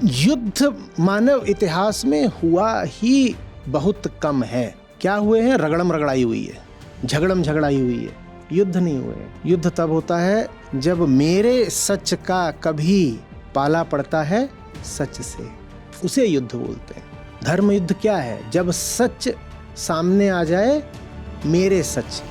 युद्ध मानव इतिहास में हुआ ही बहुत कम है। क्या हुए हैं? रगड़म रगड़ाई हुई है, झगड़म झगड़ाई हुई है, युद्ध नहीं हुए। युद्ध तब होता है जब मेरे सच का कभी पाला पड़ता है सच से, उसे युद्ध बोलते हैं। धर्म युद्ध क्या है? जब सच सामने आ जाए मेरे सच,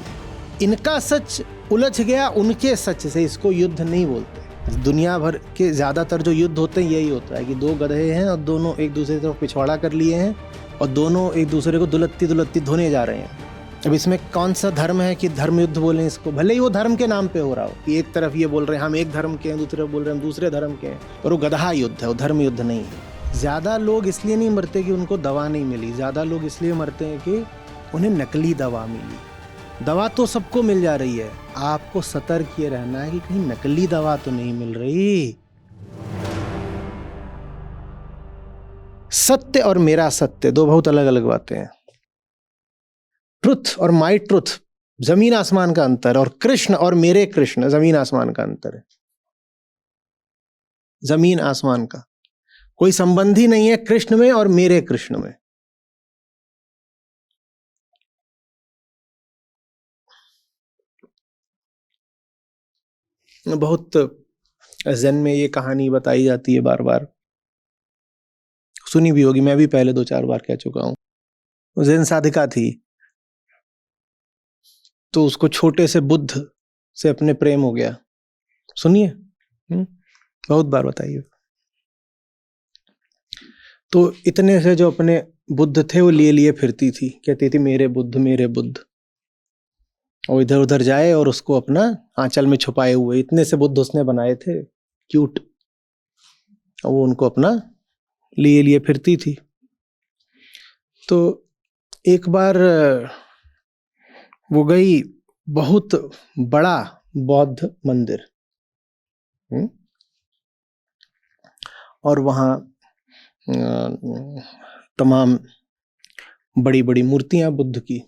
इनका सच उलझ गया उनके सच से, इसको युद्ध नहीं बोलते। दुनिया भर के ज़्यादातर जो युद्ध होते हैं यही होता है कि दो गधे हैं और दोनों एक दूसरे की तरफ पिछवाड़ा कर लिए हैं और दोनों एक दूसरे को दुलत्ती दुलत्ती धोने जा रहे हैं। अब इसमें कौन सा धर्म है कि धर्म युद्ध बोलें इसको? भले ही वो धर्म के नाम पे हो रहा हो कि एक तरफ ये बोल रहे हैं हम एक धर्म के हैं, दूसरे बोल रहे हैं हम दूसरे धर्म के हैं, पर वो गधा युद्ध है, वो धर्म युद्ध नहीं है। ज़्यादा लोग इसलिए नहीं मरते कि उनको दवा नहीं मिली, ज़्यादा लोग इसलिए मरते हैं कि उन्हें नकली दवा मिली। दवा तो सबको मिल जा रही है, आपको सतर्क ये रहना है कि कहीं नकली दवा तो नहीं मिल रही। सत्य और मेरा सत्य दो बहुत अलग अलग बातें हैं। ट्रुथ और माई ट्रुथ जमीन आसमान का अंतर, और कृष्ण और मेरे कृष्ण जमीन आसमान का अंतर है। जमीन आसमान का कोई संबंध ही नहीं है कृष्ण में और मेरे कृष्ण में। बहुत ज़ेन में ये कहानी बताई जाती है, बार बार सुनी भी होगी, मैं भी पहले 2-4 बार कह चुका हूं। ज़ेन साधिका थी, तो उसको छोटे से बुद्ध से अपने प्रेम हो गया। सुनिए, बहुत बार बताइए। तो इतने से जो अपने बुद्ध थे वो लिए लिए फिरती थी, कहती थी मेरे बुद्ध मेरे बुद्ध, और इधर उधर जाए और उसको अपना आंचल में छुपाए हुए। इतने से बुद्ध उसने बनाए थे क्यूट, और वो उनको अपना लिए लिए फिरती थी। तो एक बार वो गई बहुत बड़ा बौद्ध मंदिर, और वहाँ तमाम बड़ी बड़ी मूर्तियां बुद्ध की,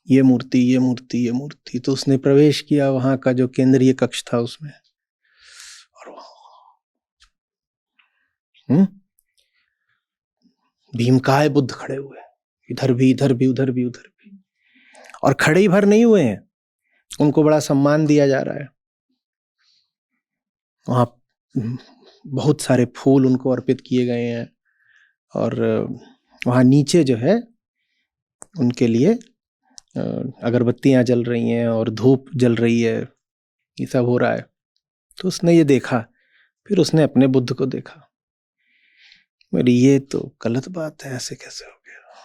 ये मूर्ति ये मूर्ति ये मूर्ति। तो उसने प्रवेश किया वहां का जो केंद्रीय कक्ष था उसमें, और भीमकाय बुद्ध खड़े हुए, इधर भी उधर भी उधर भी, और खड़े ही भर नहीं हुए हैं, उनको बड़ा सम्मान दिया जा रहा है। वहां बहुत सारे फूल उनको अर्पित किए गए हैं, और वहां नीचे जो है उनके लिए अगरबत्तियां जल रही हैं और धूप जल रही है, ये सब हो रहा है। तो उसने ये देखा, फिर उसने अपने बुद्ध को देखा, मेरी ये तो गलत बात है, ऐसे कैसे हो गया,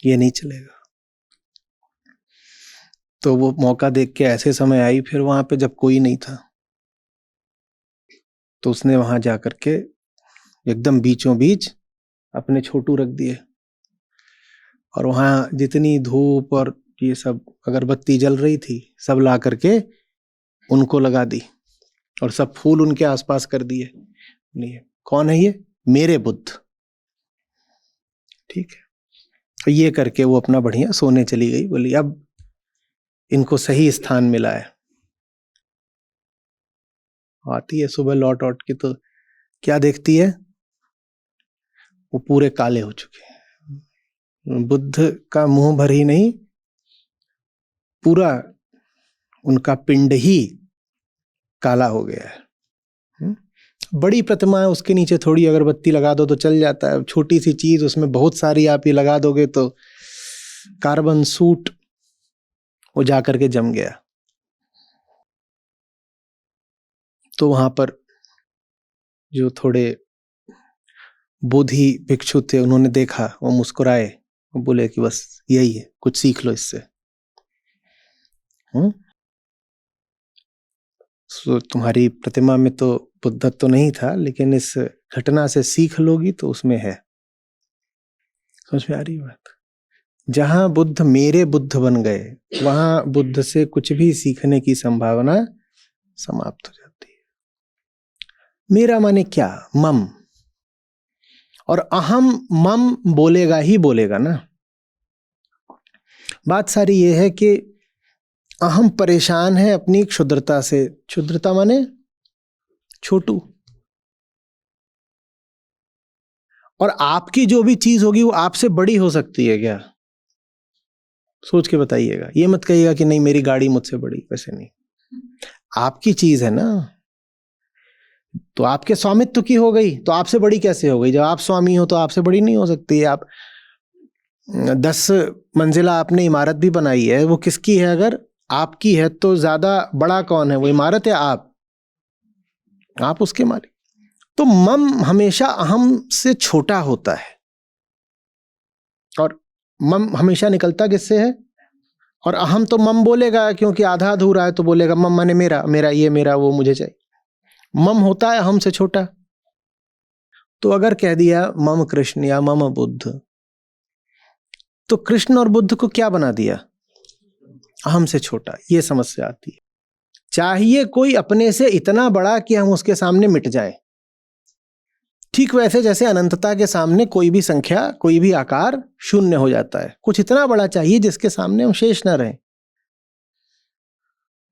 ये नहीं चलेगा। तो वो मौका देख के ऐसे समय आई फिर वहां पे जब कोई नहीं था, तो उसने वहां जाकर के एकदम बीचों बीच अपने छोटू रख दिए, और वहां जितनी धूप और ये सब अगरबत्ती जल रही थी सब ला करके उनको लगा दी, और सब फूल उनके आसपास कर दिए। नहीं, कौन है ये? मेरे बुद्ध। ठीक है, तो ये करके वो अपना बढ़िया सोने चली गई। बोली अब इनको सही स्थान मिला है। आती है सुबह लौट के, तो क्या देखती है? वो पूरे काले हो चुके हैं। बुद्ध का मुंह भर ही नहीं, पूरा उनका पिंड ही काला हो गया है। बड़ी प्रतिमा है, उसके नीचे थोड़ी अगरबत्ती लगा दो तो चल जाता है। छोटी सी चीज, उसमें बहुत सारी आप ये लगा दोगे तो कार्बन सूट वो जा करके जम गया। तो वहां पर जो थोड़े बोधि भिक्षु थे उन्होंने देखा, वो मुस्कुराए, वो बोले कि बस यही है, कुछ सीख लो इससे। तुम्हारी प्रतिमा में तो बुद्धत्व तो नहीं था, लेकिन इस घटना से सीख लोगी तो उसमें है। समझ में आ रही बात? जहां बुद्ध मेरे बुद्ध बन गए, वहां बुद्ध से कुछ भी सीखने की संभावना समाप्त हो जाती है। मेरा माने क्या? मम, और अहम मम बोलेगा ही बोलेगा ना। बात सारी ये है कि अहम परेशान है अपनी क्षुद्रता से। क्षुद्रता माने छोटू, और आपकी जो भी चीज होगी वो आपसे बड़ी हो सकती है क्या? सोच के बताइएगा। ये मत कहिएगा कि नहीं मेरी गाड़ी मुझसे बड़ी, वैसे नहीं। आपकी चीज है ना, तो आपके स्वामित्व की हो गई, तो आपसे बड़ी कैसे हो गई? जब आप स्वामी हो तो आपसे बड़ी नहीं हो सकती। आप 10 मंजिला आपने इमारत भी बनाई है, वो किसकी है? अगर आपकी है तो ज्यादा बड़ा कौन है, वो इमारत या आप उसके मालिक। तो मम हमेशा अहम से छोटा होता है, और मम हमेशा निकलता किससे है? और अहम तो मम बोलेगा, क्योंकि आधा अधूरा है तो बोलेगा मम माने मेरा, मेरा ये, मेरा वो, मुझे चाहिए। मम होता है अहम से छोटा। तो अगर कह दिया मम कृष्ण या मम बुद्ध, तो कृष्ण और बुद्ध को क्या बना दिया? अहम से छोटा। ये समस्या आती है। चाहिए कोई अपने से इतना बड़ा कि हम उसके सामने मिट जाएं। ठीक वैसे जैसे अनंतता के सामने कोई भी संख्या, कोई भी आकार शून्य हो जाता है। कुछ इतना बड़ा चाहिए जिसके सामने हम शेष न रहें,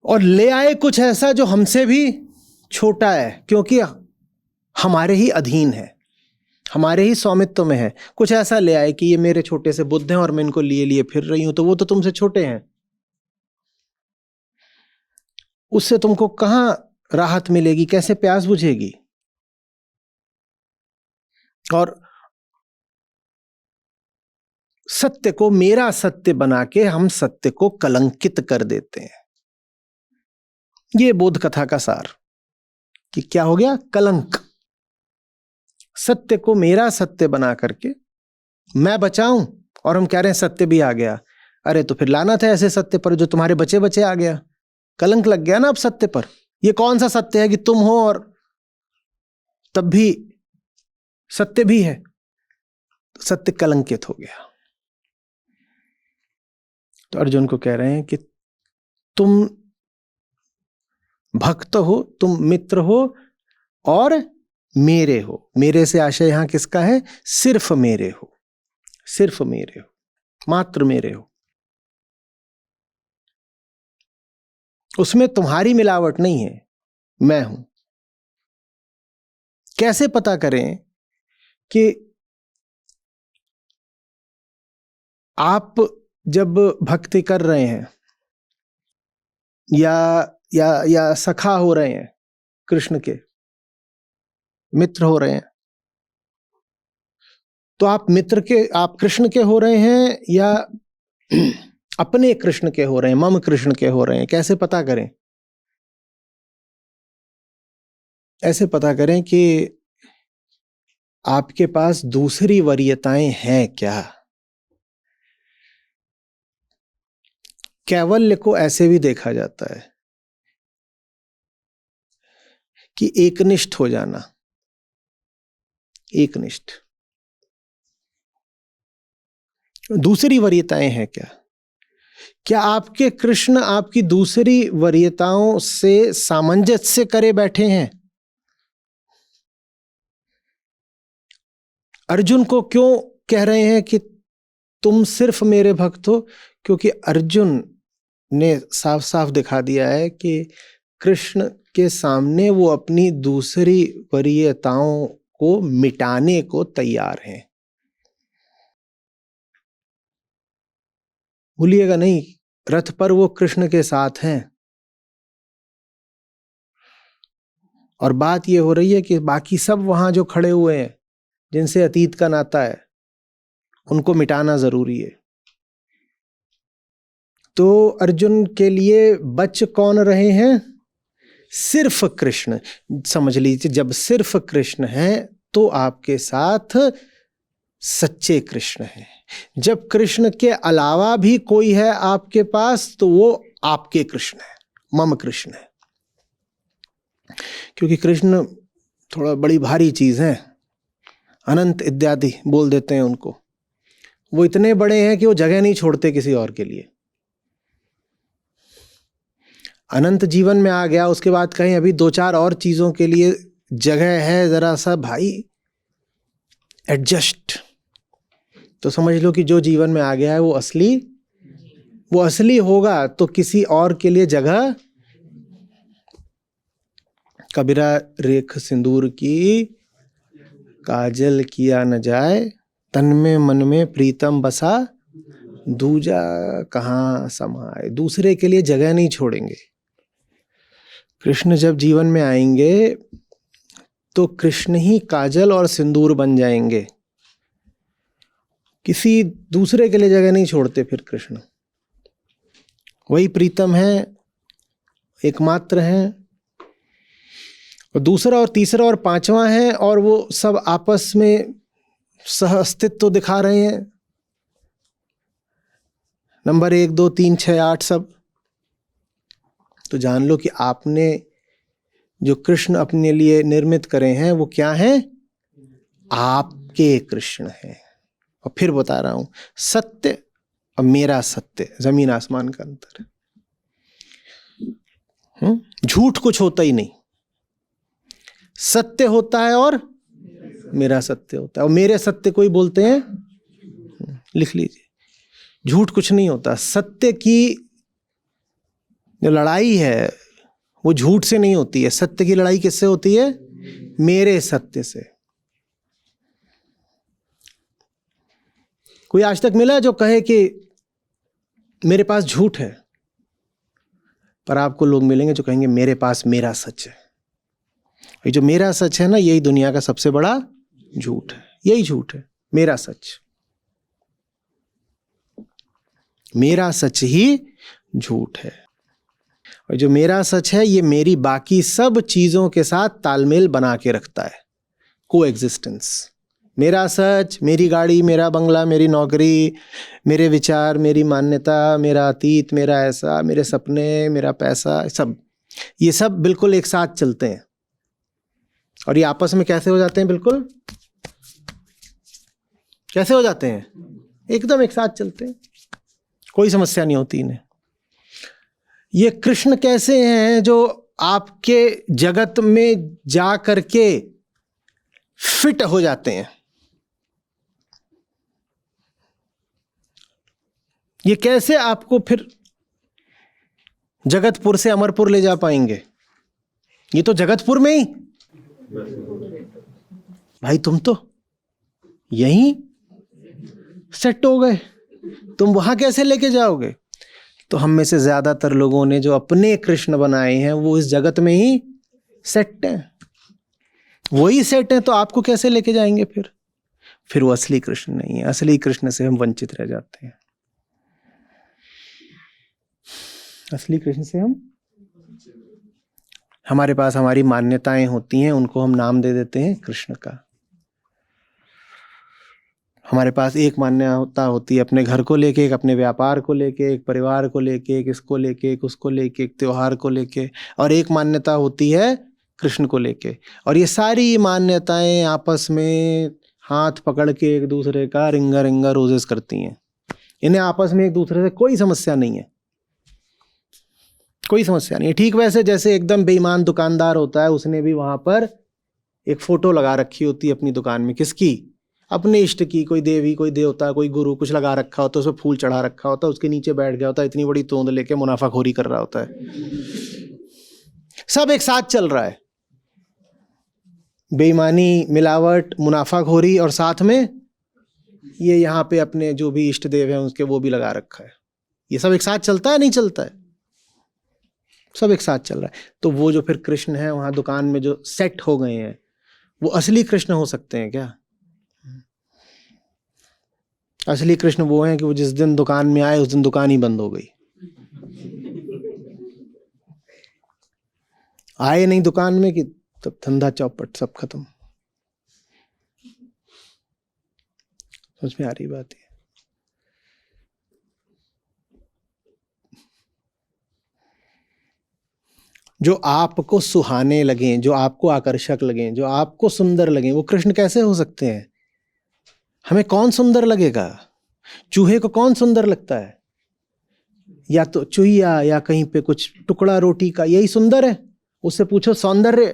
और ले आए कुछ ऐसा जो हमसे भी छोटा है, क्योंकि हमारे ही अधीन है, हमारे ही स्वामित्व में है। कुछ ऐसा ले आए कि ये मेरे छोटे से बुद्ध हैं और मैं इनको लिए लिए फिर रही हूं, तो वो तो तुमसे छोटे हैं। उससे तुमको कहां राहत मिलेगी? कैसे प्यास बुझेगी? और सत्य को मेरा सत्य बना के हम सत्य को कलंकित कर देते हैं। ये बोध कथा का सार, कि क्या हो गया? कलंक। सत्य को मेरा सत्य बना करके मैं बचाऊं, और हम कह रहे हैं सत्य भी आ गया। अरे तो फिर लानत है ऐसे सत्य पर जो तुम्हारे बचे बचे आ गया। कलंक लग गया ना अब सत्य पर। ये कौन सा सत्य है कि तुम हो और तब भी सत्य भी है? सत्य कलंकित हो गया। तो अर्जुन को कह रहे हैं कि तुम भक्त हो, तुम मित्र हो और मेरे हो। मेरे से आशय यहां किसका है? सिर्फ मेरे हो, सिर्फ मेरे हो, मात्र मेरे हो। उसमें तुम्हारी मिलावट नहीं है, मैं हूं। कैसे पता करें कि आप जब भक्ति कर रहे हैं या सखा हो रहे हैं, कृष्ण के मित्र हो रहे हैं, तो आप कृष्ण के हो रहे हैं या अपने कृष्ण के हो रहे हैं, मम कृष्ण के हो रहे हैं? कैसे पता करें? ऐसे पता करें कि आपके पास दूसरी वरीयताएं हैं क्या। कैवल्य को ऐसे भी देखा जाता है कि एकनिष्ठ हो जाना, एकनिष्ठ। दूसरी वरीयताएं हैं क्या? क्या आपके कृष्ण आपकी दूसरी वरीयताओं से सामंजस्य करे बैठे हैं? अर्जुन को क्यों कह रहे हैं कि तुम सिर्फ मेरे भक्त हो? क्योंकि अर्जुन ने साफ साफ दिखा दिया है कि कृष्ण के सामने वो अपनी दूसरी वरीयताओं को मिटाने को तैयार हैं। भूलिएगा नहीं, रथ पर वो कृष्ण के साथ हैं। और बात ये हो रही है कि बाकी सब वहां जो खड़े हुए हैं, जिनसे अतीत का नाता है, उनको मिटाना जरूरी है। तो अर्जुन के लिए बच कौन रहे हैं? सिर्फ कृष्ण। समझ लीजिए, जब सिर्फ कृष्ण है तो आपके साथ सच्चे कृष्ण हैं। जब कृष्ण के अलावा भी कोई है आपके पास, तो वो आपके कृष्ण है, मम कृष्ण है। क्योंकि कृष्ण थोड़ा बड़ी भारी चीज है, अनंत इत्यादि बोल देते हैं उनको। वो इतने बड़े हैं कि वो जगह नहीं छोड़ते किसी और के लिए। अनंत जीवन में आ गया, उसके बाद कहीं अभी 2-4 और चीजों के लिए जगह है, जरा सा भाई एडजस्ट। तो समझ लो कि जो जीवन में आ गया है वो असली होगा, तो किसी और के लिए जगह। कबीरा रेख सिंदूर की काजल किया न जाए, तन में मन में प्रीतम बसा, दूजा कहाँ समाए। दूसरे के लिए जगह नहीं छोड़ेंगे। कृष्ण जब जीवन में आएंगे तो कृष्ण ही काजल और सिंदूर बन जाएंगे। किसी दूसरे के लिए जगह नहीं छोड़ते फिर कृष्ण। वही प्रीतम है, एकमात्र हैं, और दूसरा और तीसरा और पांचवा है, और वो सब आपस में सह अस्तित्व दिखा रहे हैं। नंबर 1 2 3 6 8 सब। तो जान लो कि आपने जो कृष्ण अपने लिए निर्मित करे हैं वो क्या हैं? आपके कृष्ण हैं। और फिर बता रहा हूं, सत्य और मेरा सत्य, जमीन आसमान का अंतर है। झूठ कुछ होता ही नहीं, सत्य होता है और मेरा सत्य होता है। और मेरे सत्य को ही बोलते हैं, लिख लीजिए, झूठ कुछ नहीं होता। सत्य की जो लड़ाई है वो झूठ से नहीं होती है। सत्य की लड़ाई किससे होती है? मेरे सत्य से। कोई आज तक मिला जो कहे कि मेरे पास झूठ है? पर आपको लोग मिलेंगे जो कहेंगे मेरे पास मेरा सच है। ये जो मेरा सच है ना, यही दुनिया का सबसे बड़ा झूठ है। यही झूठ है, मेरा सच। मेरा सच ही झूठ है। और जो मेरा सच है ये मेरी बाकी सब चीजों के साथ तालमेल बना के रखता है, कोएग्जिस्टेंस। मेरा सच, मेरी गाड़ी, मेरा बंगला, मेरी नौकरी, मेरे विचार, मेरी मान्यता, मेरा अतीत, मेरा ऐसा, मेरे सपने, मेरा पैसा, सब, ये सब बिल्कुल एक साथ चलते हैं। और ये आपस में कैसे हो जाते हैं? बिल्कुल कैसे हो जाते हैं? एकदम एक साथ चलते हैं, कोई समस्या नहीं होती इन्हें। ये कृष्ण कैसे हैं जो आपके जगत में जा करके फिट हो जाते हैं? ये कैसे आपको फिर जगतपुर से अमरपुर ले जा पाएंगे? ये तो जगतपुर में ही। भाई तुम तो यहीं सेट हो गए, तुम वहां कैसे लेके जाओगे? तो हम में से ज्यादातर लोगों ने जो अपने कृष्ण बनाए हैं वो इस जगत में ही सेट हैं। वही सेट हैं तो आपको कैसे लेके जाएंगे फिर वो असली कृष्ण नहीं है। असली कृष्ण से हम वंचित रह जाते हैं। असली कृष्ण से हमारे पास हमारी मान्यताएं होती हैं, उनको हम नाम दे देते हैं कृष्ण का। हमारे पास एक मान्यता होती है अपने घर को लेके, एक अपने व्यापार को लेके, एक परिवार को लेके, एक इसको लेके, एक उसको लेके, एक त्योहार को लेके, और एक मान्यता होती है कृष्ण को लेके। और ये सारी मान्यताएं आपस में हाथ पकड़ के एक दूसरे का रिंगा रिंगा रोजेस करती हैं। इन्हें आपस में एक दूसरे से कोई समस्या नहीं है, कोई समस्या नहीं है। ठीक वैसे जैसे एकदम बेईमान दुकानदार होता है, उसने भी वहां पर एक फोटो लगा रखी होती है अपनी दुकान में। किसकी? अपने इष्ट की। कोई देवी, कोई देवता, कोई गुरु कुछ लगा रखा होता है, उसमें फूल चढ़ा रखा होता है, उसके नीचे बैठ गया होता है, इतनी बड़ी तोंद लेके मुनाफाखोरी कर रहा होता है। सब एक साथ चल रहा है, बेईमानी, मिलावट, मुनाफाखोरी, और साथ में ये यहाँ पे अपने जो भी इष्ट देव हैं उसके वो भी लगा रखा है। ये सब एक साथ चलता है, नहीं चलता है? सब एक साथ चल रहा है। तो वो जो फिर कृष्ण है वहां दुकान में जो सेट हो गए हैं, वो असली कृष्ण हो सकते हैं क्या? असली कृष्ण वो हैं कि वो जिस दिन दुकान में आए उस दिन दुकान ही बंद हो गई। आए नहीं दुकान में कि तब धंधा चौपट, सब खत्म। समझ में आ रही बात है? जो आपको सुहाने लगे, जो आपको आकर्षक लगे, जो आपको सुंदर लगे, वो कृष्ण कैसे हो सकते हैं? हमें कौन सुंदर लगेगा? चूहे को कौन सुंदर लगता है? या तो चूहिया या कहीं पे कुछ टुकड़ा रोटी का, यही सुंदर है। उससे पूछो सौंदर्य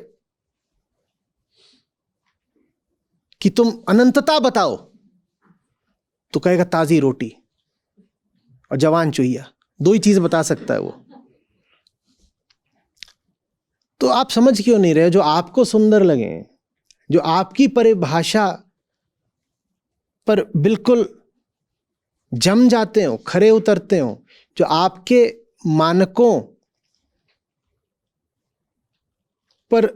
कि तुम अनंतता बताओ, तो कहेगा ताजी रोटी और जवान चूहिया, दो ही चीज बता सकता है वो। तो आप समझ क्यों नहीं रहे? जो आपको सुंदर लगे, जो आपकी परिभाषा पर बिल्कुल जम जाते हो, खरे उतरते हो, जो आपके मानकों पर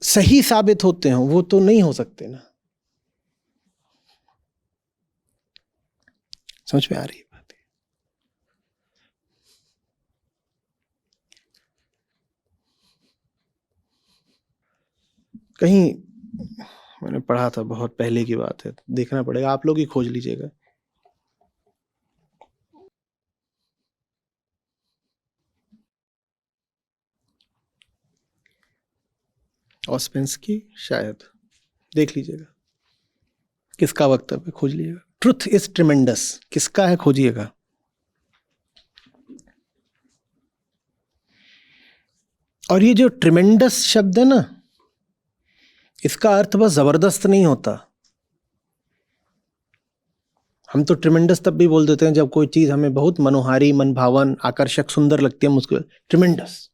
सही साबित होते हो, वो तो नहीं हो सकते ना। समझ में आ रही है बात? कहीं मैंने पढ़ा था, बहुत पहले की बात है, देखना पड़ेगा, आप लोग ही खोज लीजिएगा। ऑस्पेंस्की शायद, देख लीजिएगा किसका वक्तव्य, खोज लीजिएगा। ट्रुथ इज ट्रिमेंडस, किसका है खोजिएगा। और ये जो ट्रिमेंडस शब्द है ना, इसका अर्थ बस जबरदस्त नहीं होता। हम तो ट्रिमेंडस तब भी बोल देते हैं जब कोई चीज हमें बहुत मनोहारी, मनभावन, आकर्षक, सुंदर लगती है, मुझको ट्रिमेंडस।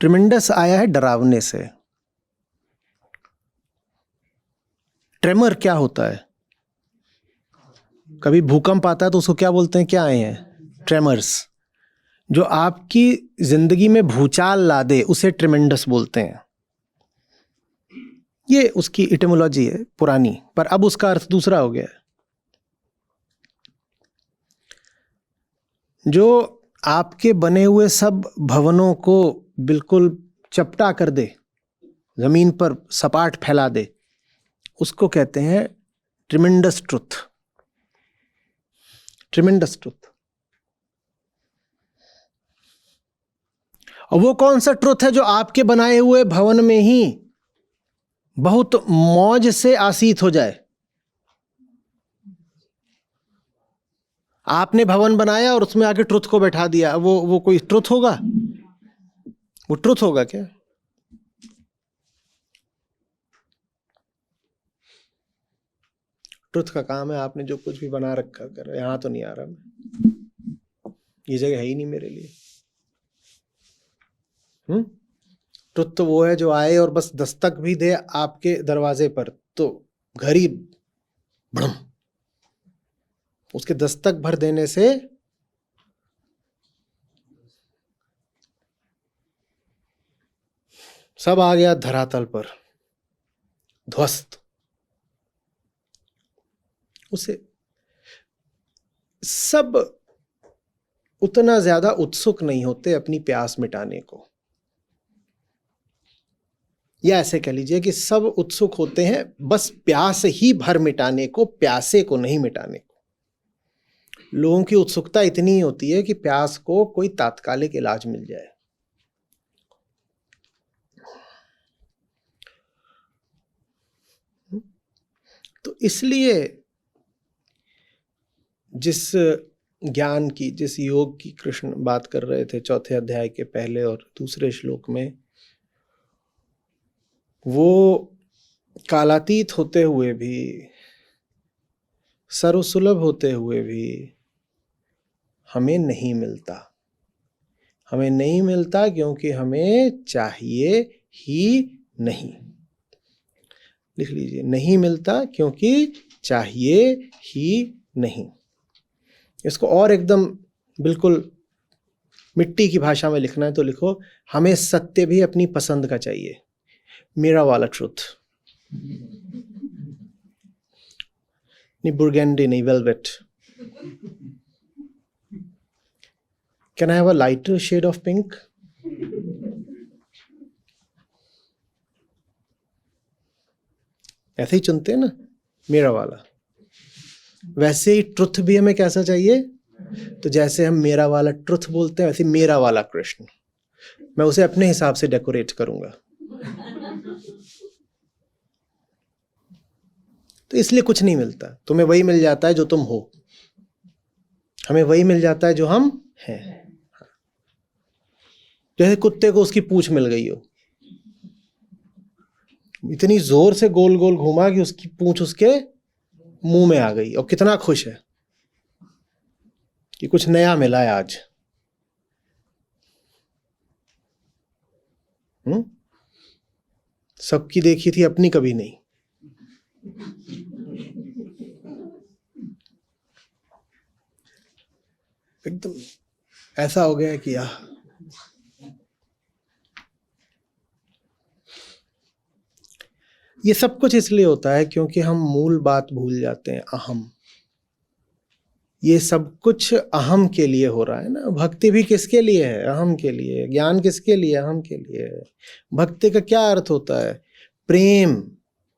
ट्रिमेंडस आया है डरावने से। ट्रेमर क्या होता है? कभी भूकंप आता है तो उसको क्या बोलते हैं, क्या आए हैं? ट्रेमर्स। जो आपकी जिंदगी में भूचाल ला दे उसे ट्रिमेंडस बोलते हैं। ये उसकी इटिमोलॉजी है पुरानी, पर अब उसका अर्थ दूसरा हो गया है। जो आपके बने हुए सब भवनों को बिल्कुल चपटा कर दे, जमीन पर सपाट फैला दे, उसको कहते हैं ट्रिमेंडस ट्रुथ। Tremendous truth. और वो कौन सा ट्रुथ है जो आपके बनाए हुए भवन में ही बहुत मौज से आसीत हो जाए? आपने भवन बनाया और उसमें आके ट्रुथ को बैठा दिया, वो कोई ट्रुथ होगा? वो ट्रुथ होगा क्या? ट्रुथ का काम है आपने जो कुछ भी बना रखा कर, यहां तो नहीं आ रहा मैं, ये जगह है ही नहीं मेरे लिए। ट्रुथ तो वो है जो आए और बस दस्तक भी दे आपके दरवाजे पर तो घर ही भड़म, उसके दस्तक भर देने से सब आ गया धरातल पर, ध्वस्त। उसे सब उतना ज्यादा उत्सुक नहीं होते अपनी प्यास मिटाने को, या ऐसे कह लीजिए कि सब उत्सुक होते हैं बस प्यास ही भर मिटाने को, प्यासे को नहीं मिटाने को। लोगों की उत्सुकता इतनी ही होती है कि प्यास को कोई तात्कालिक इलाज मिल जाए। तो इसलिए जिस ज्ञान की, जिस योग की कृष्ण बात कर रहे थे चौथे अध्याय के पहले और दूसरे श्लोक में, वो कालातीत होते हुए भी, सर्वसुलभ होते हुए भी हमें नहीं मिलता। हमें नहीं मिलता क्योंकि हमें चाहिए ही नहीं। लिख लीजिए, नहीं मिलता क्योंकि चाहिए ही नहीं। इसको और एकदम बिल्कुल मिट्टी की भाषा में लिखना है तो लिखो, हमें सत्य भी अपनी पसंद का चाहिए, मेरा वाला ट्रुथ। नहीं बुर्गेंडी, नहीं velvet. Can I have a lighter shade of pink? ऐसे ही चुनते हैं ना, मेरा वाला। वैसे ही ट्रुथ भी हमें कैसा चाहिए? तो जैसे हम मेरा वाला ट्रुथ बोलते हैं, वैसे मेरा वाला कृष्ण, मैं उसे अपने हिसाब से डेकोरेट करूंगा। तो इसलिए कुछ नहीं मिलता, तुम्हें वही मिल जाता है जो तुम हो, हमें वही मिल जाता है जो हम हैं। जैसे कुत्ते को उसकी पूंछ मिल गई हो, इतनी जोर से गोल गोल घुमा कि उसकी पूंछ उसके मुंह में आ गई, और कितना खुश है कि कुछ नया मिला है आज। सबकी देखी थी, अपनी कभी नहीं। एकदम ऐसा हो गया कि ये सब कुछ इसलिए होता है क्योंकि हम मूल बात भूल जाते हैं, अहम। ये सब कुछ अहम के लिए हो रहा है ना। भक्ति भी किसके लिए है? अहम के लिए। ज्ञान किसके लिए? अहम के लिए है। भक्ति का क्या अर्थ होता है? प्रेम।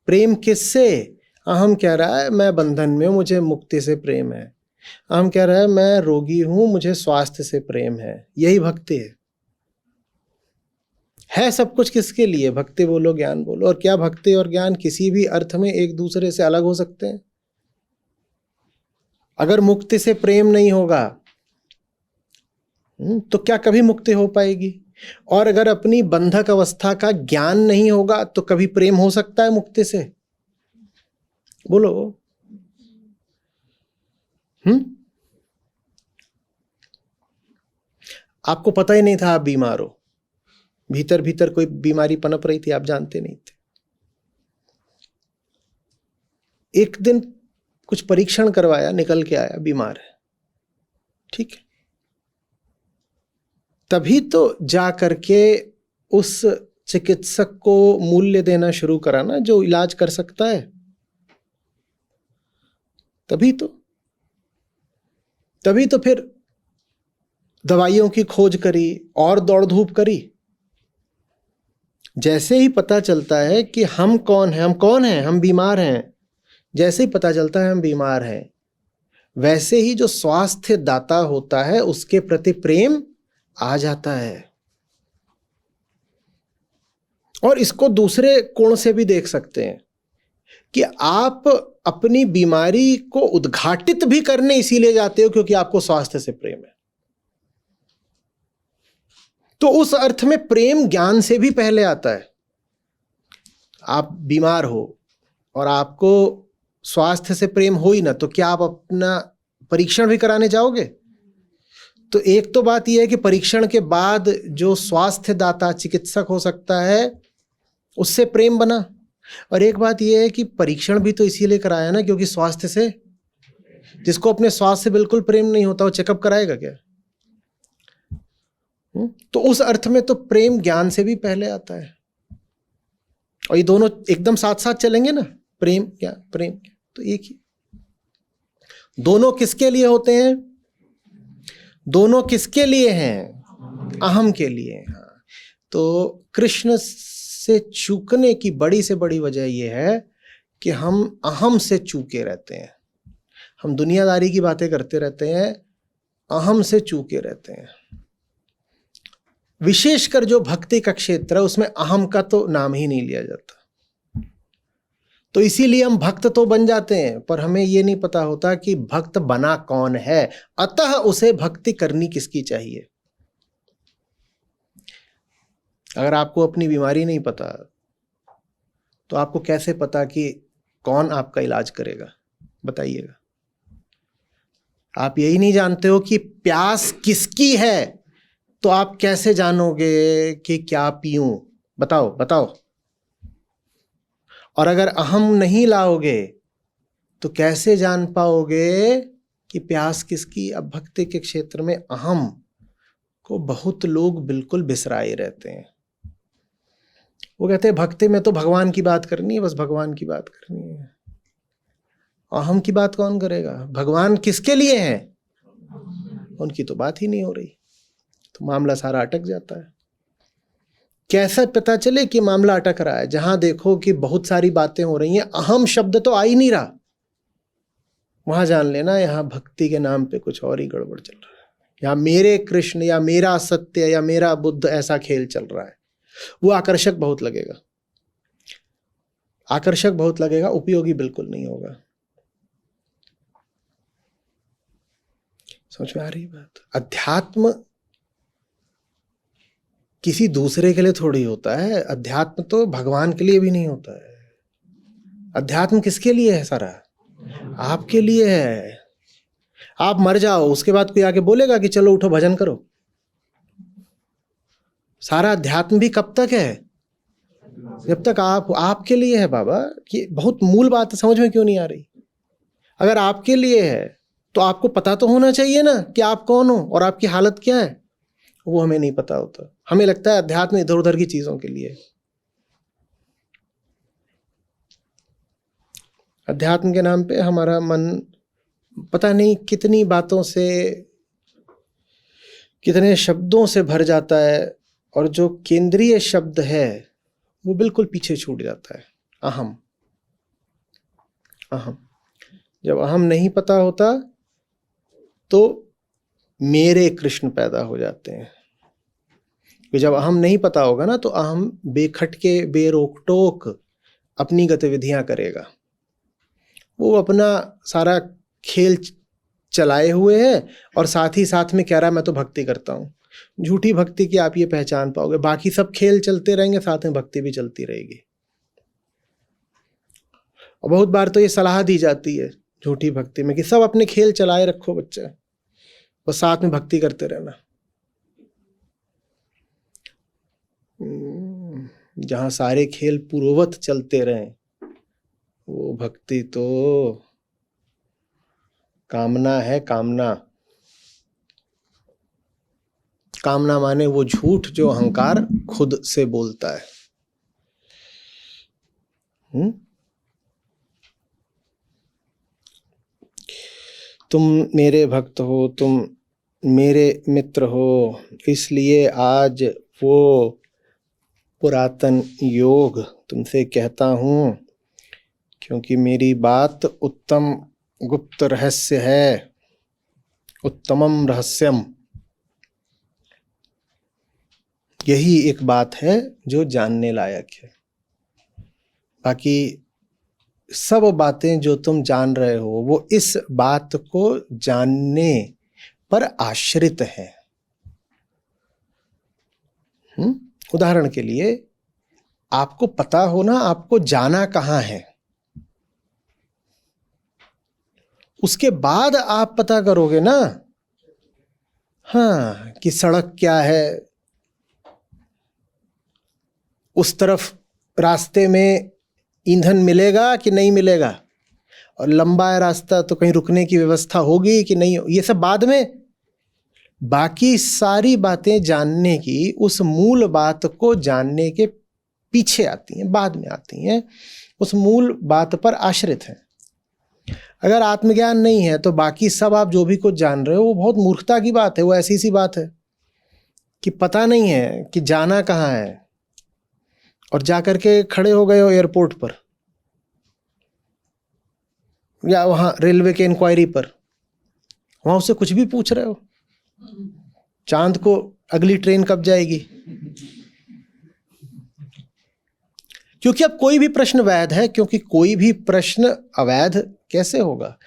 प्रेम किससे? अहम कह रहा है मैं बंधन में हूं, मुझे मुक्ति से प्रेम है। अहम कह रहा है मैं रोगी हूं, मुझे स्वास्थ्य से प्रेम है। यही भक्ति है सब कुछ किसके लिए? भक्ति बोलो, ज्ञान बोलो। और क्या भक्ति और ज्ञान किसी भी अर्थ में एक दूसरे से अलग हो सकते हैं? अगर मुक्ति से प्रेम नहीं होगा तो क्या कभी मुक्ति हो पाएगी? और अगर अपनी बंधक अवस्था का ज्ञान नहीं होगा तो कभी प्रेम हो सकता है मुक्ति से? बोलो। आपको पता ही नहीं था आप बीमार हो, भीतर भीतर कोई बीमारी पनप रही थी, आप जानते नहीं थे। एक दिन कुछ परीक्षण करवाया, निकल के आया बीमार है, ठीक है। तभी तो जा करके उस चिकित्सक को मूल्य देना शुरू करा ना, जो इलाज कर सकता है। तभी तो फिर दवाइयों की खोज करी और दौड़ धूप करी। जैसे ही पता चलता है कि हम कौन हैं, हम बीमार हैं, जैसे ही पता चलता है हम बीमार हैं, वैसे ही जो स्वास्थ्य दाता होता है उसके प्रति प्रेम आ जाता है। और इसको दूसरे कोण से भी देख सकते हैं कि आप अपनी बीमारी को उद्घाटित भी करने इसीलिए जाते हो क्योंकि आपको स्वास्थ्य से प्रेम है। तो उस अर्थ में प्रेम ज्ञान से भी पहले आता है। आप बीमार हो और आपको स्वास्थ्य से प्रेम हो ही ना, तो क्या आप अपना परीक्षण भी कराने जाओगे? तो एक तो बात यह है कि परीक्षण के बाद जो स्वास्थ्य दाता चिकित्सक हो सकता है उससे प्रेम बना। और एक बात यह है कि परीक्षण भी तो इसीलिए कराया ना क्योंकि स्वास्थ्य से, जिसको अपने स्वास्थ्य से बिल्कुल प्रेम नहीं होता वो चेकअप कराएगा क्या? तो उस अर्थ में तो प्रेम ज्ञान से भी पहले आता है। और ये दोनों एकदम साथ साथ चलेंगे ना, प्रेम क्या प्रेम क्या, तो एक ही। दोनों किसके लिए होते हैं? दोनों किसके लिए हैं? अहम के लिए। हाँ, तो कृष्ण से चूकने की बड़ी से बड़ी वजह यह है कि हम अहम से चूके रहते हैं। हम दुनियादारी की बातें करते रहते हैं, अहम से चूके रहते हैं। विशेषकर जो भक्ति का क्षेत्र है उसमें अहम का तो नाम ही नहीं लिया जाता। तो इसीलिए हम भक्त तो बन जाते हैं पर हमें यह नहीं पता होता कि भक्त बना कौन है, अतः उसे भक्ति करनी किसकी चाहिए। अगर आपको अपनी बीमारी नहीं पता तो आपको कैसे पता कि कौन आपका इलाज करेगा? बताइएगा। आप यही नहीं जानते हो कि प्यास किसकी है तो आप कैसे जानोगे कि क्या पीऊं? बताओ। और अगर अहम नहीं लाओगे तो कैसे जान पाओगे कि प्यास किसकी? अब भक्ति के क्षेत्र में अहम को बहुत लोग बिल्कुल बिसराए रहते हैं। वो कहते हैं भक्ति में तो भगवान की बात करनी है, बस भगवान की बात करनी है। अहम की बात कौन करेगा? भगवान किसके लिए हैं उनकी तो बात ही नहीं हो रही, तो मामला सारा अटक जाता है। कैसे पता चले कि मामला अटक रहा है? जहां देखो कि बहुत सारी बातें हो रही हैं, अहम शब्द तो आ ही नहीं रहा, वहां जान लेना यहां भक्ति के नाम पे कुछ और ही गड़बड़ चल रहा है। यहां मेरे कृष्ण या मेरा सत्य या मेरा बुद्ध ऐसा खेल चल रहा है। वो आकर्षक बहुत लगेगा, उपयोगी बिल्कुल नहीं होगा। समझ में आ रही बात? अध्यात्म किसी दूसरे के लिए थोड़ी होता है, अध्यात्म तो भगवान के लिए भी नहीं होता है। अध्यात्म किसके लिए है? सारा आपके लिए है। आप मर जाओ उसके बाद कोई आके बोलेगा कि चलो उठो भजन करो। सारा अध्यात्म भी कब तक है? जब तक आपके लिए है बाबा, कि बहुत मूल बात समझ में क्यों नहीं आ रही? अगर आपके लिए है तो आपको पता तो होना चाहिए ना कि आप कौन हो और आपकी हालत क्या है। वो हमें नहीं पता होता। हमें लगता है अध्यात्म इधर उधर की चीजों के लिए। अध्यात्म के नाम पे हमारा मन पता नहीं कितनी बातों से, कितने शब्दों से भर जाता है, और जो केंद्रीय शब्द है वो बिल्कुल पीछे छूट जाता है। अहम। अहम। जब अहम नहीं पता होता तो मेरे कृष्ण पैदा हो जाते हैं। कि जब अहम नहीं पता होगा ना तो अहम बेखटके बेरोक टोक अपनी गतिविधियां करेगा। वो अपना सारा खेल चलाए हुए है और साथ ही साथ में कह रहा है मैं तो भक्ति करता हूँ। झूठी भक्ति की आप ये पहचान पाओगे। बाकी सब खेल चलते रहेंगे, साथ में भक्ति भी चलती रहेगी। और बहुत बार तो ये सलाह दी जाती है झूठी भक्ति में कि सब अपने खेल चलाए रखो बच्चा, और साथ में भक्ति करते रहना। जहां सारे खेल पूर्ववत चलते रहें, वो भक्ति तो कामना है। कामना, कामना माने वो झूठ जो अहंकार खुद से बोलता है। तुम मेरे भक्त हो, तुम मेरे मित्र हो, इसलिए आज वो पुरातन योग तुमसे कहता हूं, क्योंकि मेरी बात उत्तम गुप्त रहस्य है। उत्तमम रहस्यम, यही एक बात है जो जानने लायक है। बाकी सब बातें जो तुम जान रहे हो वो इस बात को जानने पर आश्रित है। उदाहरण के लिए, आपको पता हो ना आपको जाना कहां है, उसके बाद आप पता करोगे ना हाँ कि सड़क क्या है, उस तरफ रास्ते में ईंधन मिलेगा कि नहीं मिलेगा, और लंबा है रास्ता तो कहीं रुकने की व्यवस्था होगी कि नहीं, ये सब बाद में। बाकी सारी बातें जानने की उस मूल बात को जानने के पीछे आती हैं, बाद में आती हैं, उस मूल बात पर आश्रित हैं। अगर आत्मज्ञान नहीं है तो बाकी सब आप जो भी कुछ जान रहे हो वो बहुत मूर्खता की बात है। वो ऐसी सी बात है कि पता नहीं है कि जाना कहाँ है, और जाकर के खड़े हो गए हो एयरपोर्ट पर या वहां रेलवे के इंक्वायरी पर, वहां उससे कुछ भी पूछ रहे हो, चांद को अगली ट्रेन कब जाएगी। क्योंकि अब कोई भी प्रश्न वैध है, क्योंकि कोई भी प्रश्न अवैध कैसे होगा।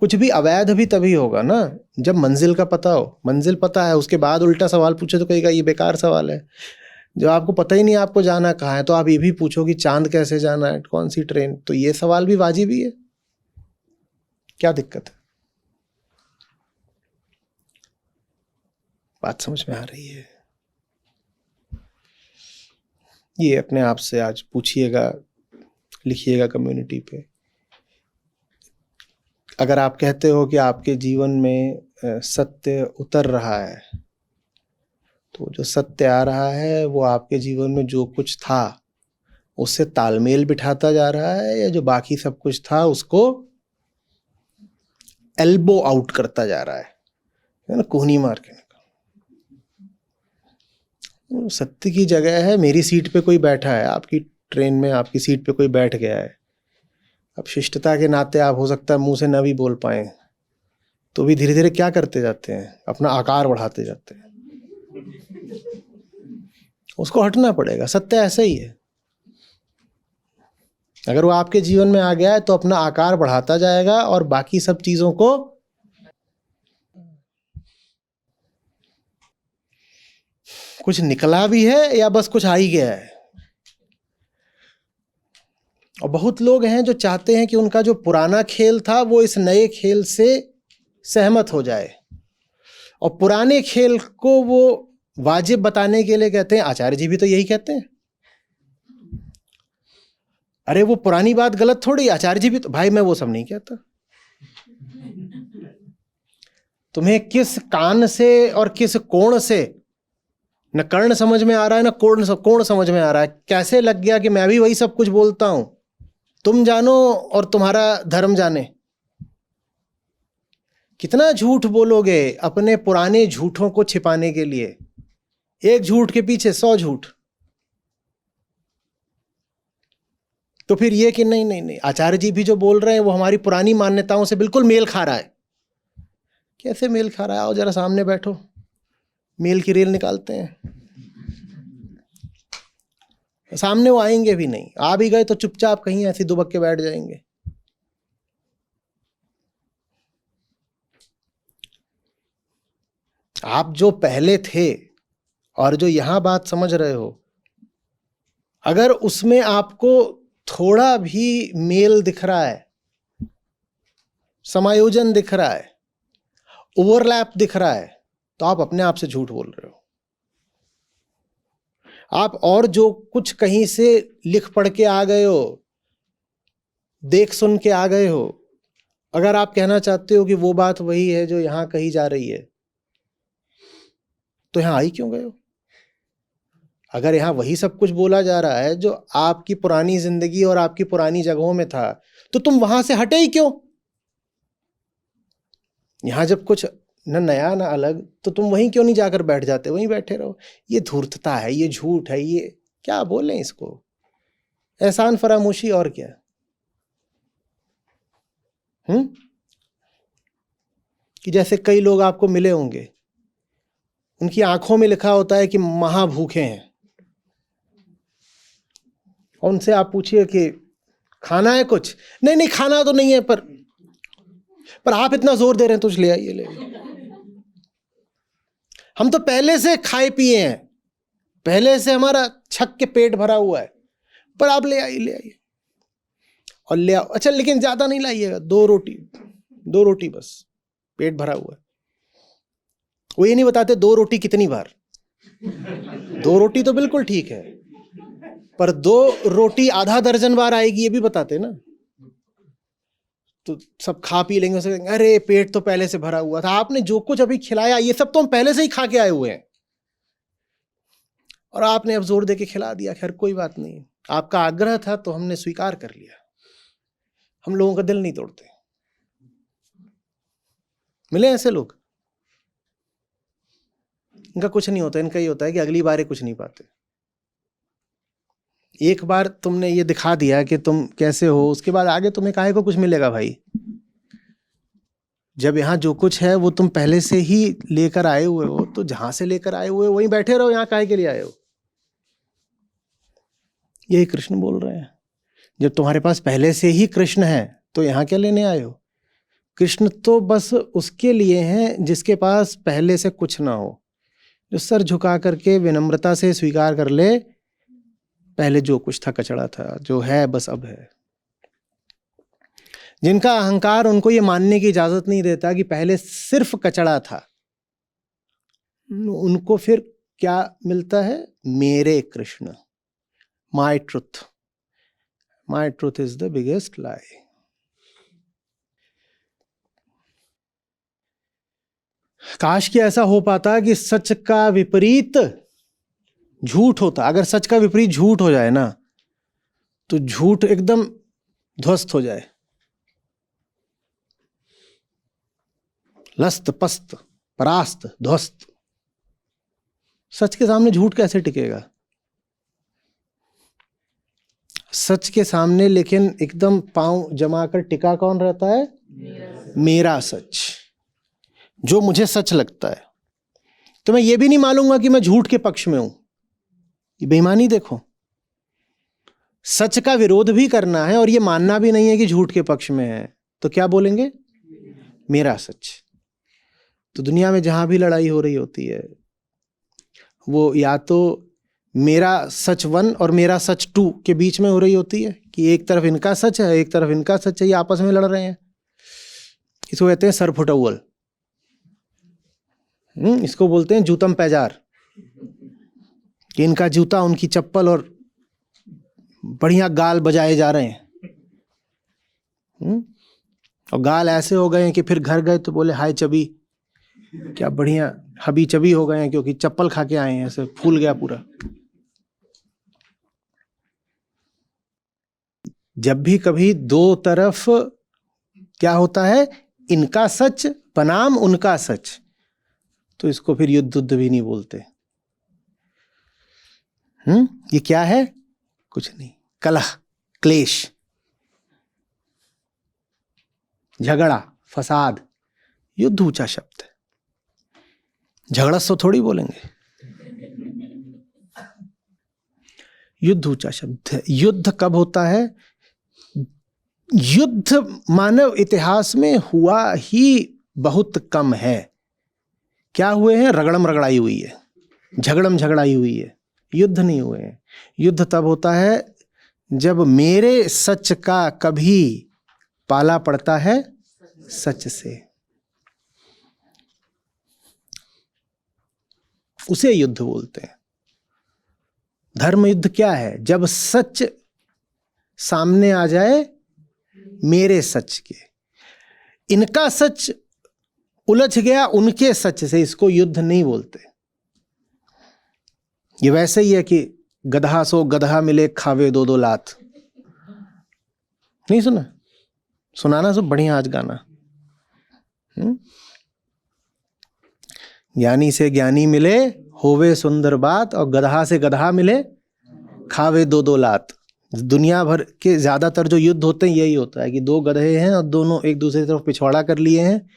कुछ भी अवैध भी तभी होगा ना जब मंजिल का पता हो। मंजिल पता है, उसके बाद उल्टा सवाल पूछे तो कहेगा ये बेकार सवाल है। जब आपको पता ही नहीं आपको जाना कहाँ है तो आप ये भी पूछो कि चांद कैसे जाना है, कौन सी ट्रेन, तो ये सवाल भी वाजिब ही है। क्या दिक्कत है? बात समझ में आ रही है? ये अपने आप से आज पूछिएगा, लिखिएगा कम्युनिटी पे। अगर आप कहते हो कि आपके जीवन में सत्य उतर रहा है, तो जो सत्य आ रहा है वो आपके जीवन में जो कुछ था उससे तालमेल बिठाता जा रहा है, या जो बाकी सब कुछ था उसको एल्बो आउट करता जा रहा है ना, कोहनी मार के। सत्य की जगह है, मेरी सीट पे कोई बैठा है, आपकी ट्रेन में आपकी सीट पे कोई बैठ गया है। अब शिष्टता के नाते आप हो सकता है मुंह से ना भी बोल पाए, तो भी धीरे धीरे क्या करते जाते हैं, अपना आकार बढ़ाते जाते हैं। उसको हटना पड़ेगा। सत्य ऐसा ही है, अगर वो आपके जीवन में आ गया है तो अपना आकार बढ़ाता जाएगा और बाकी सब चीजों को कुछ निकला भी है या बस कुछ आ ही गया है। और बहुत लोग हैं जो चाहते हैं कि उनका जो पुराना खेल था वो इस नए खेल से सहमत हो जाए, और पुराने खेल को वो वाजिब बताने के लिए कहते हैं, आचार्य जी भी तो यही कहते हैं, अरे वो पुरानी बात गलत थोड़ी, आचार्य जी भी तो, भाई मैं वो सब नहीं कहता। तुम्हें किस कान से और किस कोण से, न कर्ण समझ में आ रहा है न कोण समझ में आ रहा है, कैसे लग गया कि मैं भी वही सब कुछ बोलता हूं। तुम जानो और तुम्हारा धर्म जाने। कितना झूठ बोलोगे अपने पुराने झूठों को छिपाने के लिए, एक झूठ के पीछे 100 झूठ। तो फिर ये कि नहीं नहीं नहीं, आचार्य जी भी जो बोल रहे हैं वो हमारी पुरानी मान्यताओं से बिल्कुल मेल खा रहा है। कैसे मेल खा रहा है? आओ जरा सामने बैठो, मेल की रेल निकालते हैं। सामने वो आएंगे भी नहीं, आ भी गए तो चुपचाप कहीं ऐसी दुबक के बैठ जाएंगे। आप जो पहले थे और जो यहां बात समझ रहे हो, अगर उसमें आपको थोड़ा भी मेल दिख रहा है, समायोजन दिख रहा है, ओवरलैप दिख रहा है, तो आप अपने आप से झूठ बोल रहे हो। आप और जो कुछ कहीं से लिख पढ़ के आ गए हो, देख सुन के आ गए हो, अगर आप कहना चाहते हो कि वो बात वही है जो यहां कही जा रही है, तो यहां आई क्यों गए हो? अगर यहां वही सब कुछ बोला जा रहा है जो आपकी पुरानी जिंदगी और आपकी पुरानी जगहों में था, तो तुम वहां से हटे ही क्यों? यहां जब कुछ न नया न अलग, तो तुम वहीं क्यों नहीं जाकर बैठ जाते? वहीं बैठे रहो। ये धूर्तता है, ये झूठ है, ये क्या बोलें इसको, एहसान फरामोशी और क्या। कि जैसे कई लोग आपको मिले होंगे, उनकी आंखों में लिखा होता है कि महाभूखे हैं, और उनसे आप पूछिए कि खाना है कुछ? नहीं नहीं खाना तो नहीं है, पर आप इतना जोर दे रहे हैं तो ले आइए, ले आइए। हम तो पहले से खाए पिए हैं, पहले से हमारा छक के पेट भरा हुआ है, पर आप ले आइए, ले आइए और ले आओ। अच्छा लेकिन ज्यादा नहीं लाइएगा, 2 रोटी बस, पेट भरा हुआ है। वो ये नहीं बताते 2 रोटी कितनी बार। 2 रोटी तो बिल्कुल ठीक है, पर 2 रोटी आधा दर्जन बार आएगी ये भी बताते ना। तो सब खा पी लेंगे, उसे अरे पेट तो पहले से भरा हुआ था। आपने जो कुछ अभी खिलाया ये सब तो हम पहले से ही खा के आए हुए हैं, और आपने अब जोर दे के खिला दिया। खैर कोई बात नहीं, आपका आग्रह था तो हमने स्वीकार कर लिया। हम लोगों का दिल नहीं तोड़ते। मिले ऐसे लोग, इनका कुछ नहीं होता, इनका ये होता है कि अगली बार कुछ नहीं पाते। एक बार तुमने ये दिखा दिया कि तुम कैसे हो, उसके बाद आगे तुम्हें काहे को कुछ मिलेगा भाई? जब यहां जो कुछ है वो तुम पहले से ही लेकर आए हुए हो, तो जहां से लेकर आए हुए वहीं बैठे रहो। यहां काहे के लिए आए हो? यही कृष्ण बोल रहे हैं। जब तुम्हारे पास पहले से ही कृष्ण है तो यहां क्या लेने आए हो? कृष्ण तो बस उसके लिए हैं जिसके पास पहले से कुछ ना हो, जो सर झुका करके विनम्रता से स्वीकार कर ले पहले जो कुछ था कचड़ा था, जो है बस अब है। जिनका अहंकार उनको ये मानने की इजाजत नहीं देता कि पहले सिर्फ कचड़ा था, उनको फिर क्या मिलता है? मेरे Krishna, my truth. My truth is the biggest lie. काश कि ऐसा हो पाता कि सच का विपरीत झूठ होता। अगर सच का विपरीत झूठ हो जाए ना, तो झूठ एकदम ध्वस्त हो जाए। लस्त पस्त परास्त ध्वस्त। सच के सामने झूठ कैसे टिकेगा? सच के सामने लेकिन एकदम पांव जमाकर टिका कौन रहता है? मेरा सच, जो मुझे सच लगता है। तो मैं ये भी नहीं मानूंगा कि मैं झूठ के पक्ष में हूं। ये बेईमानी देखो। सच का विरोध भी करना है और ये मानना भी नहीं है कि झूठ के पक्ष में है, तो क्या बोलेंगे? मेरा सच। तो दुनिया में जहां भी लड़ाई हो रही होती है, वो या तो मेरा सच 1 और मेरा सच 2 के बीच में हो रही होती है, कि एक तरफ इनका सच है, एक तरफ इनका सच है, ये आपस में लड़ रहे हैं। इसको कहते हैं सरफुटअव्वल। इसको बोलते हैं जूतम पैजार, कि इनका जूता उनकी चप्पल और बढ़िया गाल बजाए जा रहे हैं। और गाल ऐसे हो गए हैं कि फिर घर गए तो बोले हाय चबी, क्या बढ़िया हबी चबी हो गए हैं, क्योंकि चप्पल खा के आए हैं, ऐसे फूल गया पूरा। जब भी कभी दो तरफ क्या होता है, इनका सच बनाम उनका सच, तो इसको फिर युद्ध भी नहीं बोलते। ये क्या है? कुछ नहीं, कलह, क्लेश, झगड़ा, फसाद। युद्ध ऊंचा शब्द है, झगड़ा सो थोड़ी बोलेंगे। युद्ध ऊंचा शब्द है। युद्ध कब होता है? युद्ध मानव इतिहास में हुआ ही बहुत कम है। क्या हुए हैं? रगड़म रगड़ाई हुई है, झगड़म झगड़ाई हुई है, युद्ध नहीं हुए हैं। युद्ध तब होता है जब मेरे सच का कभी पाला पड़ता है सच से, उसे युद्ध बोलते हैं। धर्म युद्ध क्या है? जब सच सामने आ जाए मेरे सच के, इनका सच उलझ गया उनके सच से, इसको युद्ध नहीं बोलते। ये वैसे ही है कि गधा सो गधा मिले खावे दो दो लात। नहीं सुना? सुनाना सब बढ़िया आज गाना। ज्ञानी से ज्ञानी मिले होवे सुंदर बात, और गधा से गधा मिले खावे दो दो लात। दुनिया भर के ज्यादातर जो युद्ध होते हैं यही होता है कि दो गधे हैं और दोनों एक दूसरे की तरफ पिछवाड़ा कर लिए हैं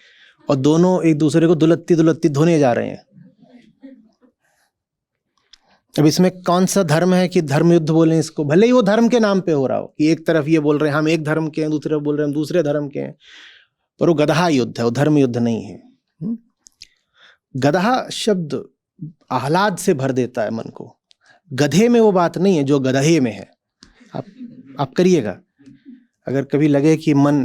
और दोनों एक दूसरे को दुलत्ती दुलत्ती धोने जा रहे हैं। अब इसमें कौन सा धर्म है कि धर्म युद्ध बोले इसको? भले ही वो धर्म के नाम पे हो रहा हो कि एक तरफ ये बोल रहे हैं हम एक धर्म के हैं, दूसरी तरफ बोल रहे हैं हम दूसरे धर्म के हैं, पर वो गधा युद्ध है, वो धर्म युद्ध नहीं है। गधा शब्द आह्लाद से भर देता है मन को। गधे में वो बात नहीं है जो गधे में है। आप करिएगा, अगर कभी लगे कि मन